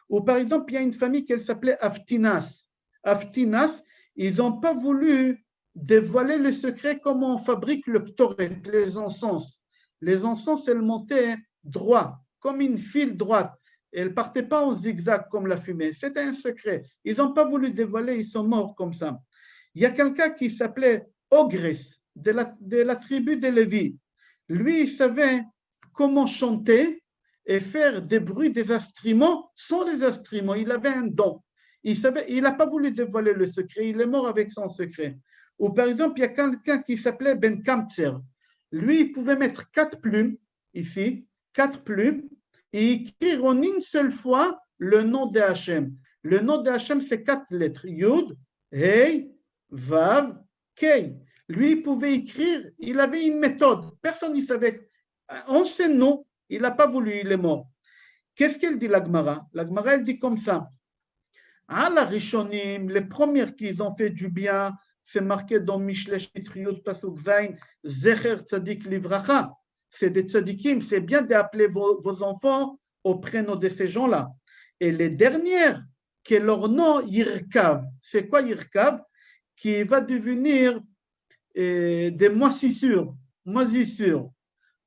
Speaker 1: Ou par exemple, il y a une famille qui s'appelait Aftinas. Aftinas, ils n'ont pas voulu dévoiler le secret comment on fabrique le ktoret, les encens. Les encens, elles montaient droit, comme une file droite. Elles ne partaient pas en zigzag comme la fumée. C'était un secret. Ils n'ont pas voulu dévoiler, ils sont morts comme ça. Il y a quelqu'un qui s'appelait Ogres, de la tribu de Lévi. Lui, il savait comment chanter et faire des bruits des instruments sans les instruments. Il avait un don. Il n'a pas voulu dévoiler le secret. Il est mort avec son secret. Ou par exemple, il y a quelqu'un qui s'appelait Ben Kamtser. Lui, il pouvait mettre 4 plumes, ici, 4 plumes, et écrire en une seule fois le nom de Hachem. Le nom de Hachem, c'est 4 lettres. Yud, Hey, Vav, Kei. Lui, il pouvait écrire, il avait une méthode. Personne ne savait. En ce nom, il n'a pas voulu, il est mort. Qu'est-ce qu'elle dit, la Gemara? La Gemara, elle dit comme ça. Ah, la Rishonim, les premières qui ont fait du bien, c'est marqué dans Mishlei Shmitriyot Pasuk Zain, Zecher Tzadik Livracha. C'est des tzadikim, c'est bien d'appeler vos enfants au prénom de ces gens-là. Et les dernières, que leur nom Yirkav. C'est quoi Yirkav? Qui va devenir des moisissures.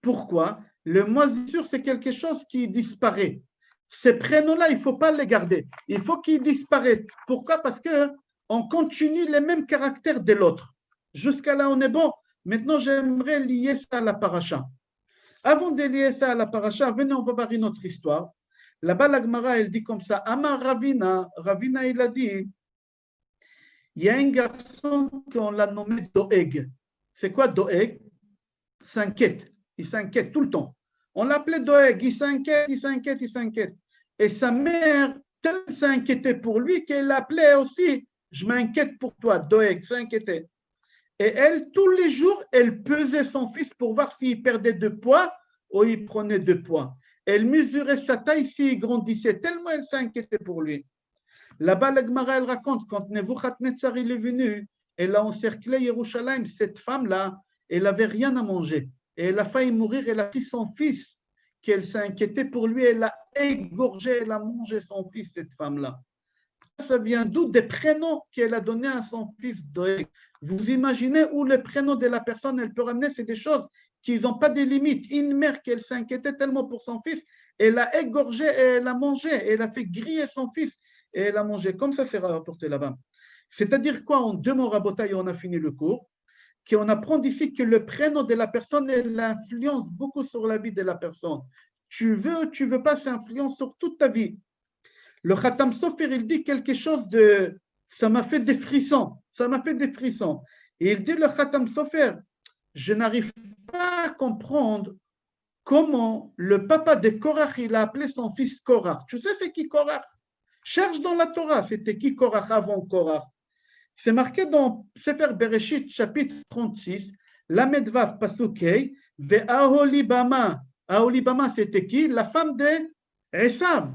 Speaker 1: Pourquoi? Le moisissure, c'est quelque chose qui disparaît. Ces prénoms-là, il ne faut pas les garder. Il faut qu'ils disparaissent. Pourquoi? Parce qu'on continue les mêmes caractères de l'autre. Jusqu'à là, on est bon. Maintenant, j'aimerais lier ça à la paracha. Avant de lier ça à la paracha, venez, on va voir une autre histoire. Là-bas, la Gemara, elle dit comme ça, Amar Ravina, Ravina, il a dit, il y a un garçon qu'on l'a nommé Doeg. C'est quoi Doeg? S'inquiète. Il s'inquiète tout le temps. On l'appelait Doeg. Il s'inquiète, il s'inquiète, il s'inquiète. Et sa mère, tellement s'inquiétait pour lui qu'elle l'appelait aussi, je m'inquiète pour toi, Doeg, s'inquiétait. Et elle, tous les jours, elle pesait son fils pour voir s'il perdait de poids ou il prenait de poids. Elle mesurait sa taille s'il grandissait, tellement elle s'inquiétait pour lui. Là-bas, la Gemara, elle raconte, quand Nebuchadnezzar est venu, elle a encerclé Yerushalayim, cette femme-là, elle n'avait rien à manger. Et elle a failli mourir, elle a pris son fils, qu'elle s'inquiétait pour lui, elle a égorgé, elle a mangé son fils, cette femme-là. Ça vient d'où? Des prénoms qu'elle a donnés à son fils Doeg. Vous imaginez où le prénom de la personne, elle peut ramener, c'est des choses qui n'ont pas de limites. Une mère qui s'inquiétait tellement pour son fils, elle l'a égorgé et elle a mangé, elle a fait griller son fils et elle a mangé. Comme ça, c'est rapporté là-bas. C'est-à-dire quoi? En deux mots, Rabotaï, on a fini le cours, qu'on apprend d'ici que le prénom de la personne, elle influence beaucoup sur la vie de la personne. Tu veux ou tu ne veux pas, ça influence sur toute ta vie. Le Khatam Sofer, il dit quelque chose de... Ça m'a fait des frissons. Ça m'a fait des frissons. Et il dit, le Khatam Sofer, je n'arrive pas à comprendre comment le papa de Korach, il a appelé son fils Korach. Tu sais c'est qui Korach? Cherche dans la Torah, c'était qui Korach avant Korach? C'est marqué dans Sefer Bereshit, chapitre 36, Lamed Vav Pasukei, Ve Aholibama. Aholibama, c'était qui? La femme de Esav.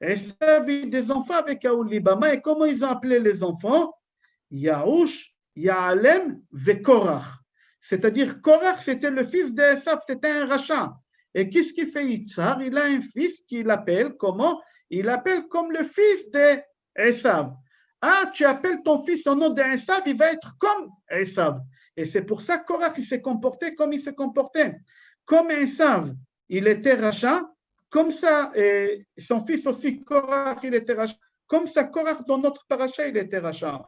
Speaker 1: Esav a des enfants avec Aholibama. Et comment ils ont appelé les enfants? Yaouch, Yaalem, Ve Korach. C'est-à-dire, Korach, c'était le fils d'Esav, c'était un rachat. Et qu'est-ce qu'il fait Yitzhar? Il a un fils qu'il appelle comment? Il appelle comme le fils d'Esav. Ah, tu appelles ton fils au nom d'Esav, il va être comme Esav. Et c'est pour ça que Korach, il s'est comporté comme il s'est comporté. Comme Esav, il était rachat, comme ça, et son fils aussi, Korach, il était rachat. Comme ça, Korach, dans notre paracha, il était rachat.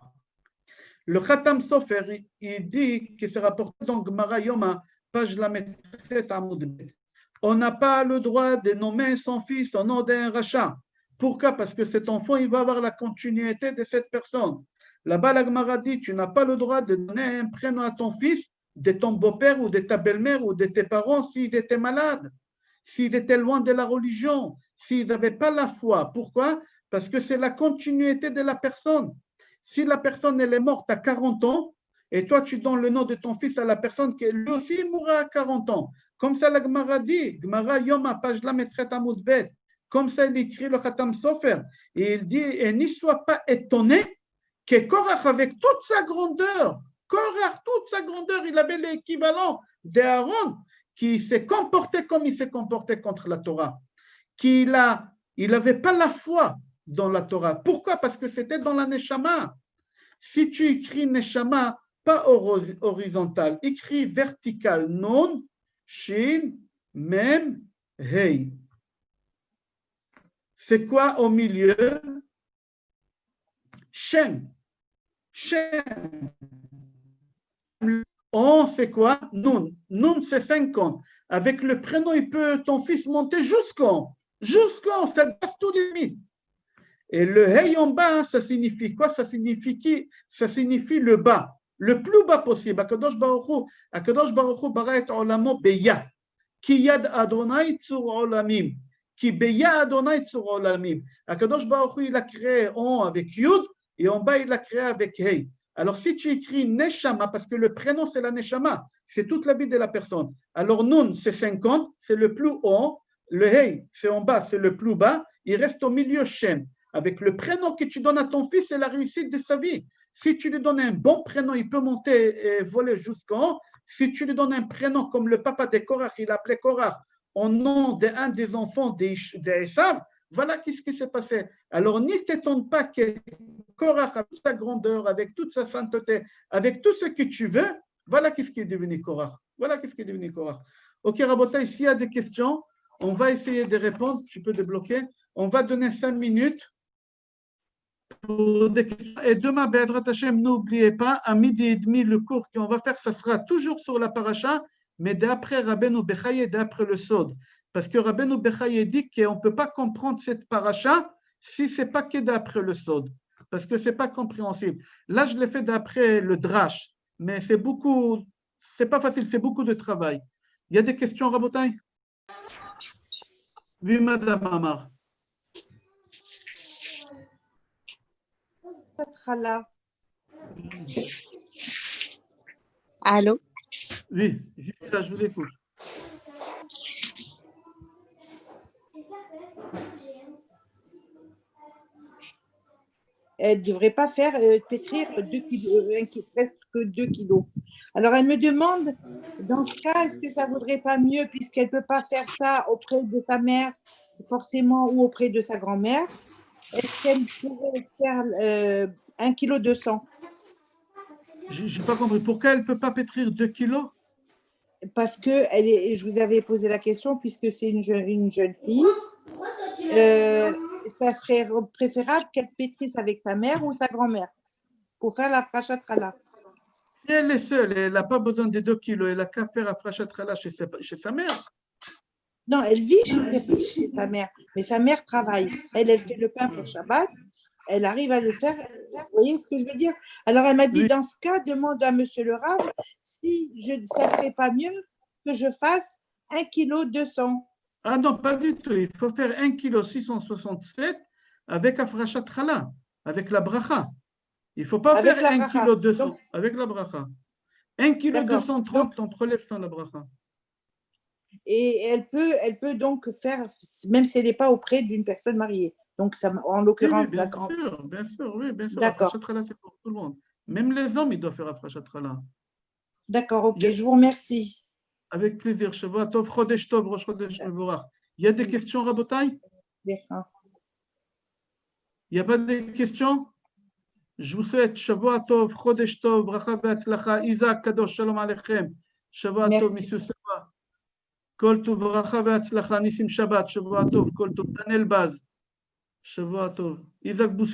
Speaker 1: Le Khatam Sofer, il dit que c'est rapporté dans Gemara Yoma, page la maîtresse Amoud Bet. On n'a pas le droit de nommer son fils au nom d'un rachat. Pourquoi? Parce que cet enfant, il va avoir la continuité de cette personne. Là-bas, la Gemara dit, tu n'as pas le droit de donner un prénom à ton fils de ton beau-père ou de ta belle-mère ou de tes parents s'ils étaient malades, s'ils étaient loin de la religion, s'ils n'avaient pas la foi. Pourquoi? Parce que c'est la continuité de la personne. Si la personne elle est morte à 40 ans, et toi tu donnes le nom de ton fils à la personne qui lui aussi mourra à 40 ans. Comme ça la Gemara dit, Gemara Yoma, page la maîtresse Amoud Bet, comme ça il écrit le Khatam Sofer, et il dit, et n'y sois pas étonné que Korach avec toute sa grandeur, il avait l'équivalent d'Aaron, qui s'est comporté comme il s'est comporté contre la Torah, il n'avait pas la foi dans la Torah. Pourquoi? Parce que c'était dans la Neshama. Si tu écris Neshama, pas horizontal, écris vertical, non, shin, mem, hey. C'est quoi au milieu? Shem. Shem. On, c'est quoi? Nun. Nun, c'est 50. Avec le prénom, il peut ton fils monter jusqu'en. Ça passe tous les limites. Et le hey en bas, ça signifie quoi? Ça signifie le bas, le plus bas possible. Akadosh Baruch Hu bara et olamo beya. Ki yad Adonai tzur olamim. Ki beya Adonai tzur olamim. Akadosh Baruch Hu, il a créé en avec Yud et en bas, il a créé avec Hey. Alors, si tu écris Neshama, parce que le prénom, c'est la Neshama, c'est toute la vie de la personne. Alors, Nun, c'est 50, c'est le plus haut. Le Hey, c'est en bas, c'est le plus bas. Il reste au milieu Shem. Avec le prénom que tu donnes à ton fils, c'est la réussite de sa vie. Si tu lui donnes un bon prénom, il peut monter et voler jusqu'en haut. Si tu lui donnes un prénom comme le papa de Korach, il appelait Korach au nom d'un des enfants d'Esav, voilà qu'est-ce qui s'est passé. Alors, n'y t'étonne pas que Korach, avec toute sa grandeur, avec toute sa sainteté, avec tout ce que tu veux, voilà qu'est-ce qui est devenu Korach. Ok, Rabotai, s'il y a des questions, on va essayer de répondre. Tu peux débloquer. On va donner 5 minutes pour des questions. Et demain, Be'ezrat Hashem, n'oubliez pas, à 12h30, le cours qu'on va faire, ça sera toujours sur la paracha mais d'après Rabbeinu Bechaye et d'après le Sod. Parce que Rabbeinu Bechaye dit qu'on ne peut pas comprendre cette paracha si ce n'est pas que d'après le Sod, parce que ce n'est pas compréhensible. Là, je l'ai fait d'après le Drash, mais c'est pas facile, c'est beaucoup de travail. Il y a des questions, Rabotai? Oui, Madame Amar.
Speaker 2: Allô?
Speaker 1: Oui, là, je vous écoute.
Speaker 3: Elle ne devrait pas faire pétrir presque 2 kilos. Alors, elle me demande, dans ce cas, est-ce que ça ne vaudrait pas mieux, puisqu'elle ne peut pas faire ça auprès de sa mère, forcément, ou auprès de sa grand-mère, est-ce qu'elle pourrait faire 1,2 kg?
Speaker 1: Je n'ai pas compris. Pourquoi elle ne peut pas pétrir 2 kilos?
Speaker 3: Parce que je vous avais posé la question, puisque c'est une jeune fille, ça serait préférable qu'elle pétrisse avec sa mère ou sa grand-mère pour faire la frachat chala.
Speaker 1: Si elle est seule, elle n'a pas besoin des 2 kilos, elle n'a qu'à faire la frachat chala chez sa mère.
Speaker 3: Non, elle vit chez sa mère, mais sa mère travaille. Elle fait le pain pour Shabbat, elle arrive à le faire. Vous voyez ce que je veux dire? Alors, elle m'a dit,
Speaker 1: Oui.
Speaker 3: dans ce cas, demande à monsieur le Rav si ça ne serait pas mieux que je fasse 1,2 kg.
Speaker 1: Ah non, pas du tout. Il faut faire 1,667 kg avec la frachat chala, avec la bracha. Il ne faut pas
Speaker 3: Avec
Speaker 1: faire
Speaker 3: la
Speaker 1: 1,2
Speaker 3: bracha.
Speaker 1: kg avec la bracha. 1,230 kg, on prélève sans la bracha.
Speaker 3: Et elle peut donc faire, même si elle n'est pas auprès d'une personne mariée. Donc, ça, en l'occurrence,
Speaker 1: oui, bien sûr, oui, bien sûr.
Speaker 3: D'accord.
Speaker 1: La frachat chala, c'est pour tout le monde. Même les hommes, ils doivent faire la frachat chala.
Speaker 3: D'accord, ok, je vous remercie.
Speaker 1: Avec plaisir. Shavua Tov, Chodesh Tov, Rosh Chodesh Mevorach. Il y a des questions, Rabotai? Il n'y a pas de questions? Je vous souhaite Shavua Tov, Chodesh Tov, Bracha Ve'atzlacha, Isaac Kadosh, Shalom Aleichem. Shavua Tov, Monsieur Saba. Kol Tov, Bracha Ve'atzlacha, Nissim Shabbat, Shavua Tov, Kol Tov, Daniel Baz. Shavua Tov. Isaac Boussy.